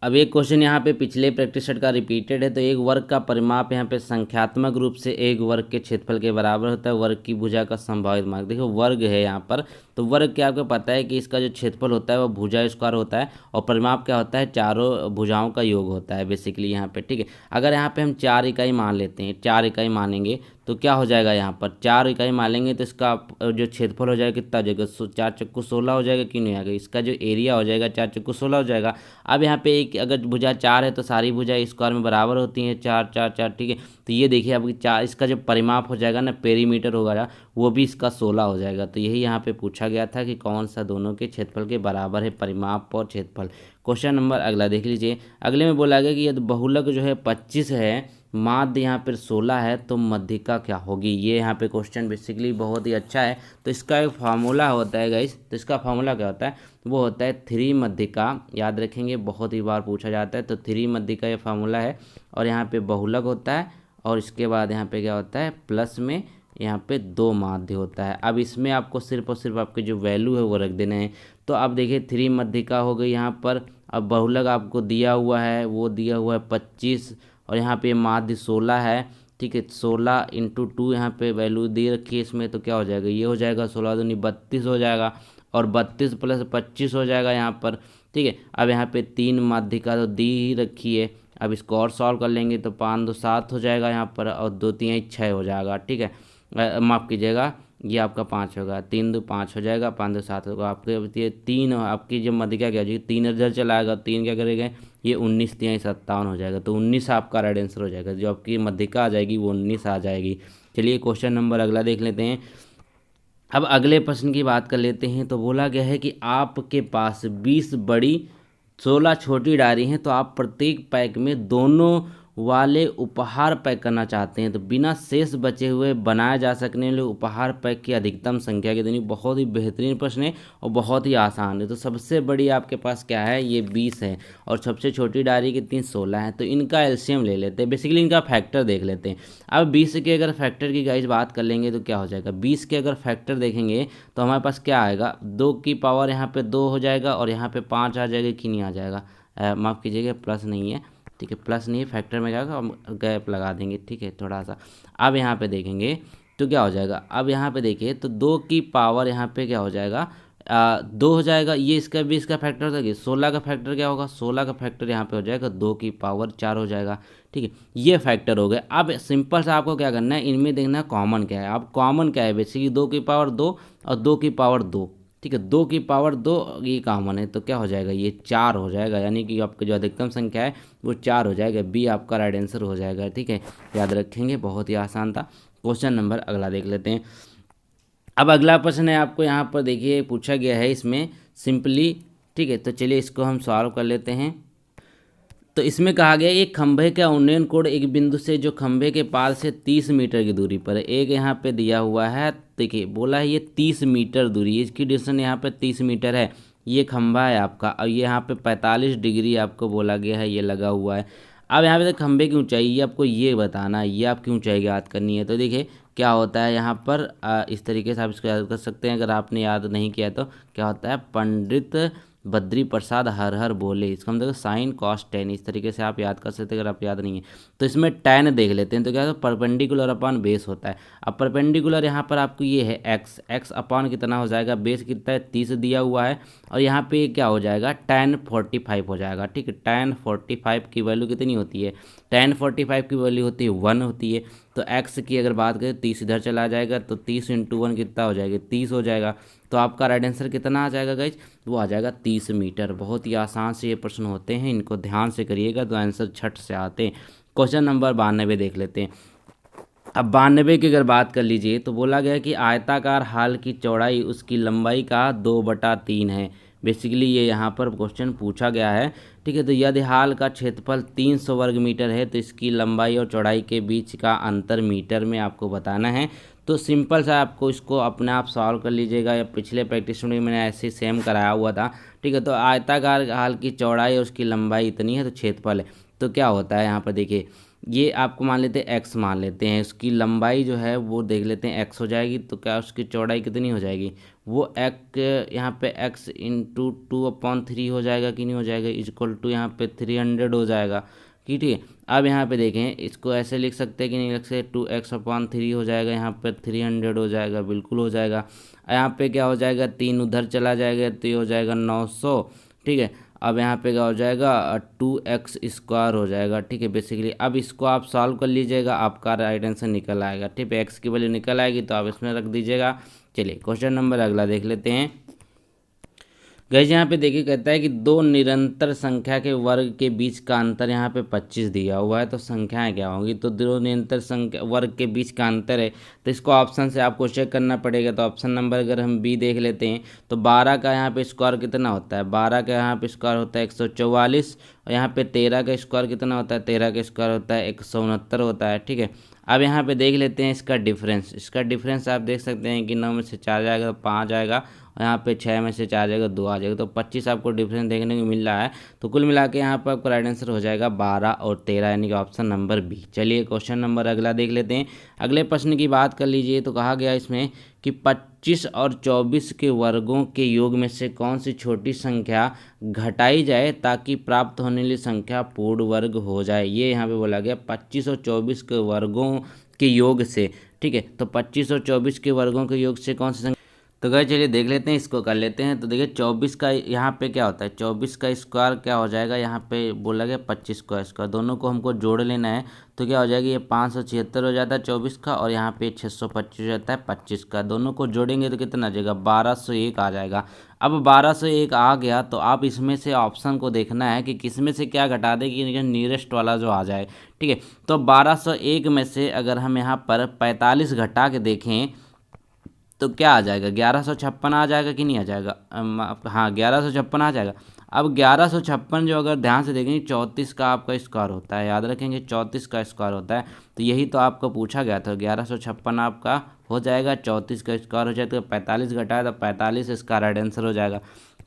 अब एक क्वेश्चन यहाँ पे पिछले प्रैक्टिस सेट का रिपीटेड है। तो एक वर्ग का परिमाप यहाँ पे संख्यात्मक रूप से एक वर्ग के क्षेत्रफल के बराबर होता है। वर्ग की भुजा का संभावित मार्ग, देखो वर्ग है यहाँ पर, तो वर्ग क्या आपको पता है कि इसका जो क्षेत्रफल होता है वो भुजा स्क्वायर होता है, और परिमाप क्या होता है, चारों भुजाओं का योग होता है बेसिकली यहाँ पे, ठीक है। अगर यहाँ पे हम 4 इकाई मान लेते हैं, 4 इकाई मानेंगे तो क्या हो जाएगा, यहाँ पर 4 इकाई मान लेंगे तो इसका जो क्षेत्रफल हो जाएगा कितना हो जाएगा, 4 × 16 हो जाएगा कि नहीं आएगा, इसका जो एरिया हो जाएगा 4 × 16 हो जाएगा। अब यहाँ पे एक अगर भुजा 4 है तो सारी भुजा स्क्वायर में बराबर होती हैं, 4 4 4, ठीक है। तो ये देखिए अब 4, इसका जो परिमाप हो जाएगा ना, पेरीमीटर होगा वो भी इसका 16 हो जाएगा। तो यही यहाँ पे पूछा गया था कि कौन सा दोनों के क्षेत्रफल के बराबर है, परिमाप और क्षेत्रफल। क्वेश्चन नंबर अगला देख लीजिए। अगले में बोला गया कि यदि बहुलक जो है 25 है, माध्य यहाँ पर 16 है, तो मध्यिका क्या होगी। ये यहाँ पे क्वेश्चन बेसिकली बहुत ही अच्छा है। तो इसका एक फार्मूला होता है गाइस, तो इसका फार्मूला क्या होता है, वो होता है 3 मध्यिका, याद रखेंगे बहुत ही बार पूछा जाता है। तो 3 मध्यिका ये फार्मूला है, और यहाँ पे बहुलक होता है, और इसके बाद यहाँ पे क्या होता है, प्लस में यहाँ पे 2 माध्य होता है। अब इसमें आपको सिर्फ और सिर्फ आपके जो वैल्यू है वो रख देने हैं। तो अब देखिए 3 मध्यिका हो गई यहाँ पर। अब बहुलक आपको दिया हुआ है, वो दिया हुआ है 25, और यहाँ पे माध्य 16 है, ठीक है। 16 × 2 यहाँ पे वैल्यू दे रखी है इसमें, तो क्या हो जाएगा, ये हो जाएगा 16 दूनी 32 हो जाएगा, और 32 + 25 हो जाएगा यहाँ पर, ठीक है। अब यहाँ पे 3 माध्यिका तो दी ही रखी है। अब इसको और सॉल्व कर लेंगे तो 5 2 7 हो जाएगा यहाँ पर, और 2 3 6 हो जाएगा, ठीक है। माफ़ कीजिएगा, ये आपका 5 होगा, 3 2 5 हो जाएगा, 5 2 7 होगा आपके। ये 3 आपकी जब मध्यिका क्या हो जाएगी, 3 इधर चला आएगा, 3 क्या करेगा, ये 19 3 57 हो जाएगा। तो 19 आपका राइट आंसर हो जाएगा, जो आपकी मध्यिका आ जाएगी वो 19 आ जाएगी। चलिए क्वेश्चन नंबर अगला देख लेते हैं। अब अगले प्रश्न की बात कर लेते हैं। तो बोला गया है कि आपके पास 20 बड़ी 16 छोटी डायरी हैं, तो आप प्रत्येक पैक में दोनों वाले उपहार पैक करना चाहते हैं तो बिना शेष बचे हुए बनाए जा सकने वाले उपहार पैक की अधिकतम संख्या कितनी। बहुत ही बेहतरीन प्रश्न है और बहुत ही आसान है। तो सबसे बड़ी आपके पास क्या है, ये 20 है और सबसे छोटी डायरी कितनी 16 है। तो इनका एलसीएम ले लेते हैं, बेसिकली इनका फैक्टर देख लेते हैं। अब 20 के अगर फैक्टर की गाइस बात कर लेंगे तो क्या हो जाएगा, 20 के अगर फैक्टर देखेंगे तो हमारे पास क्या आएगा, 2 की पावर यहाँ पे 2 हो जाएगा और यहाँ पे 5 आ जाएगा कि नहीं आ जाएगा, माफ़ कीजिएगा प्लस नहीं है, ठीक है प्लस नहीं है, फैक्टर में जाएगा, हम गैप लगा देंगे, ठीक है थोड़ा सा। अब यहाँ पे देखेंगे तो क्या हो जाएगा, अब यहाँ पे देखिए तो 2 की पावर यहाँ पे क्या हो जाएगा, 2 हो जाएगा, ये इसका भी इसका फैक्टर था कि 16 का फैक्टर क्या होगा, 16 का फैक्टर यहाँ पे हो जाएगा 2 की पावर 4 हो जाएगा, ठीक है ये फैक्टर हो गए। अब सिंपल सा आपको क्या करना है, इनमें देखना है कॉमन क्या है। अब कॉमन क्या है, बेसिकली 2 की पावर 2 और 2 की पावर 2, ठीक है 2 की पावर 2 ये कॉमन है तो क्या हो जाएगा, ये 4 हो जाएगा, यानी कि आपकी जो अधिकतम संख्या है वो 4 हो जाएगा। बी आपका राइट आंसर हो जाएगा, ठीक है याद रखेंगे, बहुत ही आसान था। क्वेश्चन नंबर अगला देख लेते हैं। अब अगला प्रश्न है आपको यहाँ पर देखिए पूछा गया है इसमें सिंपली, ठीक है तो चलिए इसको हम सॉल्व कर लेते हैं। तो इसमें कहा गया एक खंभे का उन्नयन कोण एक बिंदु से जो खंभे के पार से 30 मीटर की दूरी पर है, एक यहाँ पे दिया हुआ है, देखिए बोला है ये 30 मीटर दूरी, इसकी डिस्टेंस यहाँ पे 30 मीटर है, ये खंभा है आपका और ये यहाँ पे 45 डिग्री आपको बोला गया है ये लगा हुआ है। अब यहाँ पे खंभे की ऊंचाई ये आपको ये बताना है, ये आपकी ऊंचाई याद करनी है। तो देखिए क्या होता है यहाँ पर इस तरीके से आप इसको याद कर सकते हैं, अगर आपने याद नहीं किया तो क्या होता है, पंडित बद्री प्रसाद हर हर बोले, इसका मतलब साइन कॉस टेन, इस तरीके से आप याद कर सकते हैं अगर आप याद नहीं है तो। इसमें टेन देख लेते हैं तो क्या होता है, परपेंडिकुलर अपॉन बेस होता है। अब परपेंडिकुलर यहाँ पर आपको ये है एक्स, एक्स अपॉन कितना हो जाएगा, बेस कितना है 30 दिया हुआ है और यहाँ पे क्या हो जाएगा tan 45 हो जाएगा, ठीक है tan 45 की वैल्यू कितनी होती है, tan 45 की वैल्यू होती है 1 होती है। तो x की अगर बात करें 30 इधर चला जाएगा तो 30 × 1 कितना हो जाएगा, 30 हो जाएगा। तो आपका राइट आंसर कितना आ जाएगा गाइज, वो आ जाएगा 30 मीटर। बहुत ही आसान से ये प्रश्न होते हैं, इनको ध्यान से करिएगा तो आंसर छट से आते हैं। क्वेश्चन नंबर 92 देख लेते हैं। अब 92 की अगर बात कर लीजिए तो बोला गया कि आयताकार हाल की चौड़ाई उसकी लंबाई का 2/3 है। बेसिकली ये यहाँ पर क्वेश्चन पूछा गया है, ठीक है तो यदि हाल का क्षेत्रफल 300 वर्ग मीटर है तो इसकी लंबाई और चौड़ाई के बीच का अंतर मीटर में आपको बताना है। तो सिंपल सा आपको इसको अपने आप सॉल्व कर लीजिएगा, या पिछले प्रैक्टिस में मैंने ऐसे सेम कराया हुआ था, ठीक है तो आयताकार हाल की चौड़ाई और उसकी लंबाई इतनी है तो क्षेत्रफल है। तो क्या होता है यहाँ पर देखिए, ये आपको मान लेते हैं एक्स मान लेते हैं, उसकी लंबाई जो है वो देख लेते हैं एक्स हो जाएगी, तो क्या उसकी चौड़ाई कितनी हो जाएगी, वो एक यहाँ पे x × 2/3 हो जाएगा कि नहीं हो जाएगा, इक्वल टू यहाँ पे 300 हो जाएगा कि ठीक है। अब यहाँ पे देखें इसको ऐसे लिख सकते हैं कि नहीं लिख सकते, 2x/3 हो जाएगा, यहाँ पर 300 हो जाएगा, बिल्कुल हो जाएगा। यहाँ पे क्या हो जाएगा, 3 उधर चला जाएगा तो ये हो जाएगा 900, ठीक है। अब यहाँ पे क्या हो जाएगा 2x² हो जाएगा, ठीक है बेसिकली। अब इसको आप सॉल्व कर लीजिएगा, आपका राइट आंसर निकल आएगा, ठीक है एक्स की वैल्यू निकल आएगी तो आप इसमें रख दीजिएगा। चलिए क्वेश्चन नंबर अगला देख लेते हैं। गाइस यहाँ पे देखिए कहता है कि दो निरंतर संख्या के वर्ग के बीच का अंतर यहाँ पे 25 दिया हुआ है, तो संख्याएं क्या होंगी, तो दो निरंतर संख्या वर्ग के बीच का अंतर है तो इसको ऑप्शन से आपको चेक करना पड़ेगा। तो ऑप्शन नंबर अगर हम बी देख लेते हैं तो 12 का यहाँ पे स्क्वायर कितना होता है, 12 का यहाँ पे स्क्वायर होता है 144 और यहाँ पे 13 का स्क्वायर कितना होता है, 13 का स्क्वायर होता है 169 होता है, ठीक है। अब यहाँ पे देख लेते हैं इसका डिफरेंस, इसका डिफरेंस आप देख सकते हैं कि 9 में से 4 जाएगा तो 5 आएगा और यहाँ पे 6 में से 4 जाएगा 2 आ जाएगा, तो 25 आपको डिफरेंस देखने को मिल रहा है। तो कुल मिला के यहाँ पर आपको राइट आंसर हो जाएगा 12 और 13, यानी कि ऑप्शन नंबर बी। चलिए क्वेश्चन नंबर अगला देख लेते हैं। अगले प्रश्न की बात कर लीजिए तो कहा गया इसमें कि 25 और 24 के वर्गों के योग में से कौन सी छोटी संख्या घटाई जाए ताकि प्राप्त होने वाली संख्या पूर्ण वर्ग हो जाए। ये यहाँ पे बोला गया 25 और 24 के वर्गों के योग से, ठीक है। तो 25 और 24 के वर्गों के योग से कौन सी संख्या, तो गाइस चलिए देख लेते हैं, इसको कर लेते हैं। तो देखिए 24 का यहाँ पे क्या होता है, 24 का स्क्वायर क्या हो जाएगा, यहाँ पे बोला गया 25 का स्क्वायर, दोनों को हमको जोड़ लेना है। तो क्या हो जाएगा, ये 576 हो जाता है 24 का और यहाँ पे 625 हो जाता है 25 का, दोनों को जोड़ेंगे तो कितना आ जाएगा 1201 आ जाएगा। अब 1201 आ गया तो आप इसमें से ऑप्शन को देखना है कि किस में से क्या घटा दें कि नियरेस्ट वाला जो आ जाए, ठीक है। तो 1201 में से अगर हम यहाँ पर 45 घटा के देखें तो क्या आ जाएगा, 1156 आ जाएगा कि नहीं आ जाएगा, हाँ 1156 आ जाएगा। अब 1156 जो अगर ध्यान से देखेंगे 34 का आपका स्क्वायर होता है, याद रखेंगे 34 का स्क्वायर होता है। तो यही तो आपको पूछा गया था, 1156 आपका हो जाएगा, 34 का स्क्वायर हो जाएगा, तो 45 घटाया तो 45 इसका राइट आंसर हो जाएगा।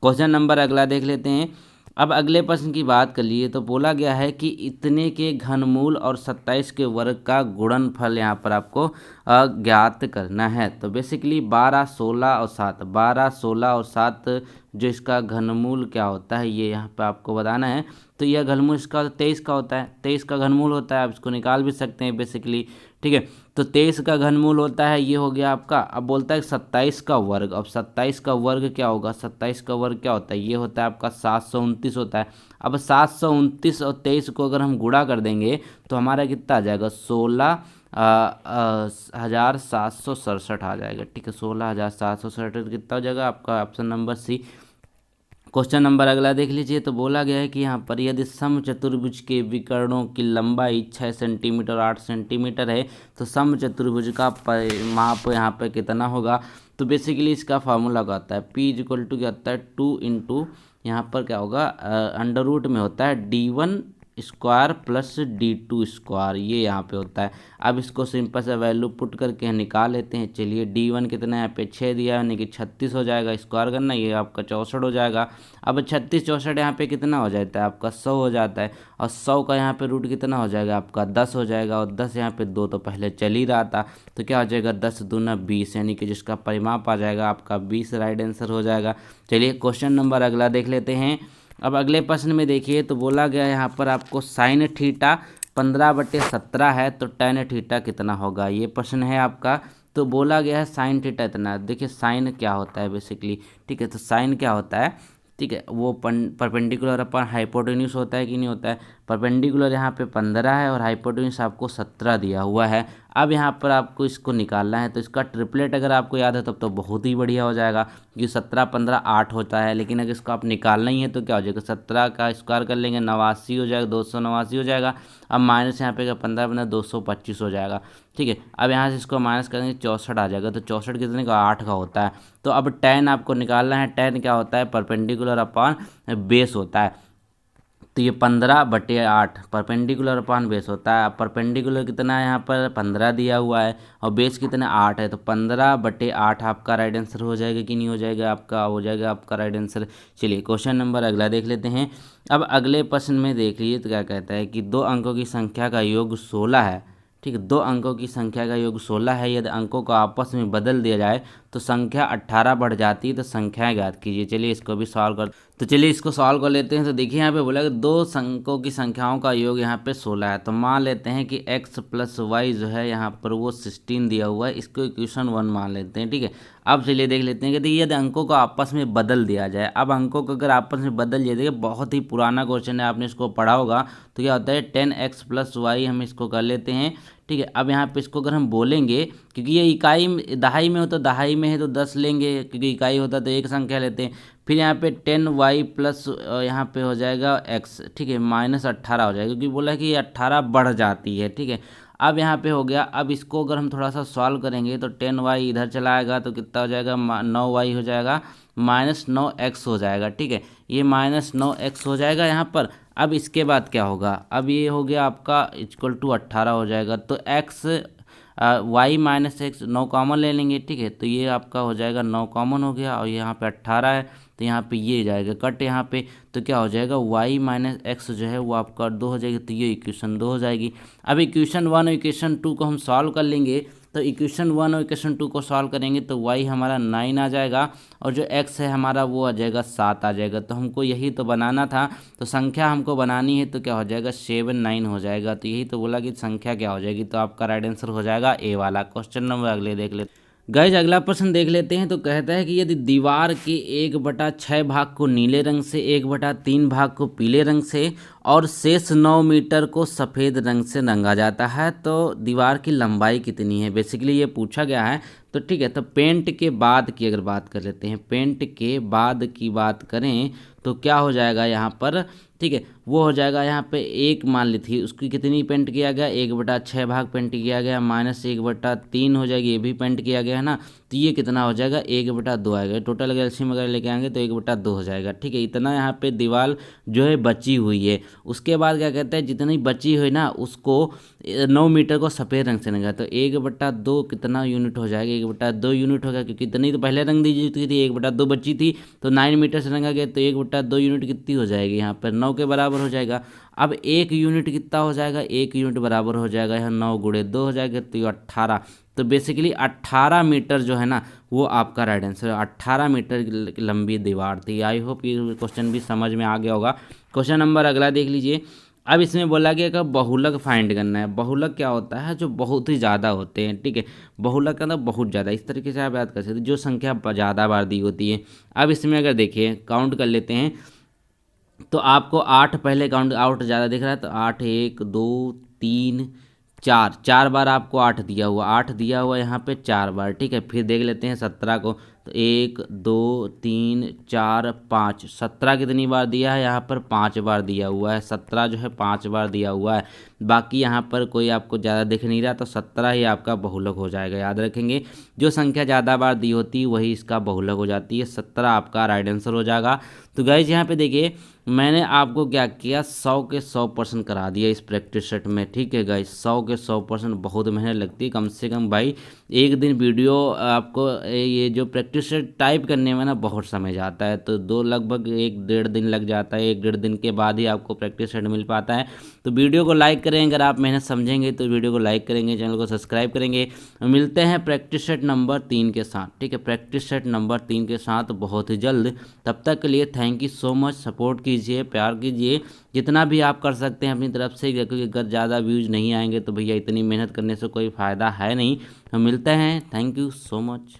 क्वेश्चन नंबर अगला देख लेते हैं। अब अगले प्रश्न की बात कर लिए तो बोला गया है कि इतने के घनमूल और 27 के वर्ग का गुणनफल यहाँ पर आपको ज्ञात करना है। तो बेसिकली 12, 16 और 7, 12, 16 और 7 जो इसका घनमूल क्या होता है ये यहाँ पे आपको बताना है। तो यह घनमूल इसका 23 का होता है, 23 का घनमूल होता है, आप इसको निकाल भी सकते हैं बेसिकली, ठीक है। तो 23 का घनमूल होता है, ये हो गया आपका। अब बोलता है 27 का वर्ग, अब 27 का वर्ग क्या होगा, 27 का वर्ग क्या होता है, ये होता है आपका 729 होता है। अब 729 और 23 को अगर हम गुणा कर देंगे तो हमारा कितना आ जाएगा, 16,767 आ जाएगा, ठीक है। 16,767 कितना हो जाएगा आपका, option number C. Question number अगला देख लीजिए। तो बोला गया है कि यहाँ पर यदि समचतुर्भुज के विकर्णों की लंबाई 6 सेंटीमीटर 8 सेंटीमीटर है तो समचतुर्भुज का माप यहाँ पर कितना होगा। तो बेसिकली इसका फार्मूला क्या होता है, P इक्वल टू क्या होता है 2 इंटू यहाँ पर क्या होगा अंडर रूट में होता है D1 square plus D2 square, ये यहाँ पे होता है। अब इसको सिंपल सा वैल्यू पुट करके निकाल लेते हैं। चलिए D1 कितना है यहाँ पे 6 दिया यानी कि 36 हो जाएगा, स्क्वायर करना ये आपका 64 हो जाएगा। अब 36 64 यहाँ पे कितना हो जाता है आपका 100 हो जाता है, और 100 का यहाँ पे रूट कितना हो जाएगा आपका 10 हो जाएगा, और 10 यहाँ पे 2 तो पहले चल ही रहा था, तो क्या हो जाएगा 10 दूना 20 यानी कि जिसका परिमाप आ जाएगा आपका 20 राइट आंसर हो जाएगा। चलिए क्वेश्चन नंबर अगला देख लेते हैं। अब अगले प्रश्न में देखिए तो बोला गया यहाँ पर आपको साइन थीटा 15/17 है तो टेन थीटा कितना होगा, ये प्रश्न है आपका। तो बोला गया है साइन थीटा इतना, देखिए साइन क्या होता है बेसिकली, ठीक है। तो साइन क्या होता है, ठीक है, वो परपेंडिकुलर अपन हाइपोटेन्यूस होता है कि नहीं होता है। परपेंडिकुलर यहाँ पे 15 है और हाइपोटेन्यूस आपको 17 दिया हुआ है। अब यहाँ पर आपको इसको निकालना है, तो इसका ट्रिपलेट अगर आपको याद है तब तो बहुत ही बढ़िया हो जाएगा, क्योंकि 17 15 8 होता है। लेकिन अगर इसको आप निकालना ही है तो क्या हो जाएगा, 17 का स्क्वायर कर लेंगे 89 हो जाएगा, 289 हो जाएगा। अब माइनस यहाँ पे 15 15 225 हो जाएगा, ठीक है। अब यहाँ से इसको माइनस करेंगे 64 आ जाएगा, तो 64 कितने का 8 का होता है। तो अब tan आपको निकालना है, tan क्या होता है परपेंडिकुलर अपॉन बेस होता है। तो ये 15/8 परपेंडिकुलर अपॉन बेस होता है। अब परपेंडिकुलर कितना है यहाँ पर 15 दिया हुआ है और बेस कितना 8 है, तो 15/8 आपका राइट आंसर हो जाएगा कि नहीं हो जाएगा, आपका हो जाएगा आपका राइट आंसर। चलिए क्वेश्चन नंबर अगला देख लेते हैं। अब अगले प्रश्न में देख लीजिए तो क्या कहता है कि 2 अंकों की संख्या का योग 16 है, ठीक है। 2 अंकों की संख्या का योग 16 है, यदि अंकों को आपस में बदल दिया जाए तो संख्या 18 बढ़ जाती है, तो संख्याएं ज्ञात कीजिए। चलिए इसको भी सॉल्व कर, तो चलिए इसको सॉल्व कर लेते हैं। तो देखिए यहाँ पे बोला कि 2 अंकों की संख्याओं का योग यहाँ पे 16 है, तो मान लेते हैं कि x + y जो है यहाँ पर वो 16 दिया हुआ है, इसको इक्वेशन 1 मान लेते हैं, ठीक है। अब चलिए देख लेते हैं कि यदि अंकों को आपस में बदल दिया जाए, अब अंकों को अगर आपस में बदल दिया जाए, बहुत ही पुराना क्वेश्चन है, आपने इसको पढ़ा होगा। तो क्या होता है 10x + y, हम इसको कर लेते हैं, ठीक है। अब यहाँ पे इसको अगर हम बोलेंगे, क्योंकि ये इकाई दहाई में हो तो दहाई में है तो 10 लेंगे, क्योंकि इकाई होता तो एक संख्या लेते हैं। फिर यहाँ पे 10y प्लस यहाँ पे हो जाएगा x, ठीक है, -18 हो जाएगा, क्योंकि बोला है कि ये 18 बढ़ जाती है, ठीक है। अब यहाँ पे हो गया। अब इसको अगर हम थोड़ा सा सॉल्व करेंगे तो 10y इधर चला आएगा तो कितना हो जाएगा 9y हो जाएगा, -9x हो जाएगा, ठीक है। ये -9x हो जाएगा यहाँ पर। अब इसके बाद क्या होगा, अब ये हो गया आपका इक्वल टू 18 हो जाएगा, तो x y - x 9 कॉमन ले लेंगे, ठीक है। तो ये आपका हो जाएगा 9 कॉमन हो गया, और यहाँ पे 18 है तो यहाँ पे ये जाएगा कट यहाँ पे, तो क्या हो जाएगा y - x जो है वो आपका 2 हो जाएगी, तो ये इक्वेशन 2 हो जाएगी। अब इक्वेशन 1 और इक्वेशन 2 को हम सॉल्व कर लेंगे, तो इक्वेशन 1 और इक्वेशन 2 को सॉल्व करेंगे तो y हमारा 9 आ जाएगा, और जो x है हमारा वो आ जाएगा 7 आ जाएगा। तो हमको यही तो बनाना था, तो संख्या हमको बनानी है, तो क्या हो जाएगा 7 9 हो जाएगा। तो यही तो बोला कि संख्या क्या हो जाएगी, तो आपका राइट आंसर हो जाएगा ए वाला। क्वेश्चन नंबर अगले देख लेते गाइज, अगला प्रश्न देख लेते हैं। तो कहता है कि यदि दीवार के 1/6 भाग को नीले रंग से, 1/3 भाग को पीले रंग से और शेष 9 मीटर को सफ़ेद रंग से रंगा जाता है तो दीवार की लंबाई कितनी है, बेसिकली ये पूछा गया है। तो ठीक है, तो पेंट के बाद की अगर बात कर लेते हैं, पेंट के बाद की बात करें तो क्या हो जाएगा यहाँ पर, ठीक है, वो हो जाएगा यहाँ पे एक मान ली थी, उसकी कितनी पेंट किया गया, 1/6 भाग पेंट किया गया, माइनस 1/3 हो जाएगी, ये भी पेंट किया गया है ना, तो ये कितना हो जाएगा 1/2 आएगा। टोटल अगर एलसीएम वगैरह लेके आएंगे तो 1/2 हो जाएगा, ठीक है। इतना यहाँ पे दीवार जो है बची हुई है। उसके बाद क्या कहते हैं, जितनी बची हुई ना उसको 9 मीटर को सफ़ेद रंग से रंगा, तो 1/2 कितना यूनिट हो जाएगा, 1/2 यूनिट होगा, क्योंकि इतनी तो पहले रंग दी चुकी थी, 1/2 बची थी, तो 9 मीटर से रंगा गया, तो 1/2 यूनिट कितनी हो जाएगी, यहाँ पर 9 के बराबर हो जाएगा। अब 1 यूनिट कितना हो जाएगा, 1 यूनिट बराबर हो जाएगा यहाँ 9 × 2 हो जाएगा, तो ये 18। तो बेसिकली 18 मीटर जो है ना वो आपका राइट आंसर है। 18 मीटर लंबी दीवार थी। आई होप ये क्वेश्चन भी समझ में आ गया होगा। क्वेश्चन नंबर अगला देख लीजिए। अब इसमें बोला गया कि बहुलक फाइंड करना है। बहुलक क्या होता है, जो बहुत ही ज़्यादा होते हैं, ठीक है। बहुलक का मतलब बहुत ज़्यादा, इस तरीके से आप याद कर सकते हैं, जो संख्या ज़्यादा बार दी होती है। अब इसमें अगर देखिए काउंट कर लेते हैं तो आपको 8 पहले काउंट आउट ज़्यादा दिख रहा है, तो 8 1 2 3 4, 4 बार आपको 8 दिया हुआ, 8 दिया हुआ यहाँ पे 4 बार, ठीक है। फिर देख लेते हैं 17 को, तो 1 2 3 4 5, 17 कितनी बार दिया है, यहाँ पर 5 बार दिया हुआ है। 17 जो है 5 बार दिया हुआ है। बाकी यहाँ पर कोई आपको ज़्यादा दिख नहीं रहा, तो 17 ही आपका बहुलक हो जाएगा। याद रखेंगे, जो संख्या ज़्यादा बार दी होती है वही इसका बहुलक हो जाती है। 17 आपका राइट आंसर हो जाएगा। तो गाइज यहाँ पे देखिए मैंने आपको क्या किया, 100 के 100% करा दिया इस प्रैक्टिस सेट में, ठीक है गाइज। 100 के 100% बहुत मेहनत लगती है, कम से कम भाई एक दिन वीडियो आपको ये जो प्रैक्टिस सेट टाइप करने में ना बहुत समय जाता है, तो लगभग 1-1.5 दिन लग जाता है। 1-1.5 दिन के बाद ही आपको प्रैक्टिस सेट मिल पाता है। तो वीडियो को लाइक करें, अगर आप मेहनत समझेंगे तो वीडियो को लाइक करेंगे, चैनल को सब्सक्राइब करेंगे। मिलते हैं प्रैक्टिस सेट नंबर 3 के साथ, ठीक है। प्रैक्टिस सेट नंबर 3 के साथ बहुत ही जल्द। तब तक के लिए thank you so much. Support कीजिए, प्यार कीजिए, जितना भी आप कर सकते हैं अपनी तरफ से, क्योंकि अगर ज़्यादा व्यूज़ नहीं आएंगे तो भैया इतनी मेहनत करने से कोई फ़ायदा है नहीं। हम मिलते हैं, थैंक यू सो मच।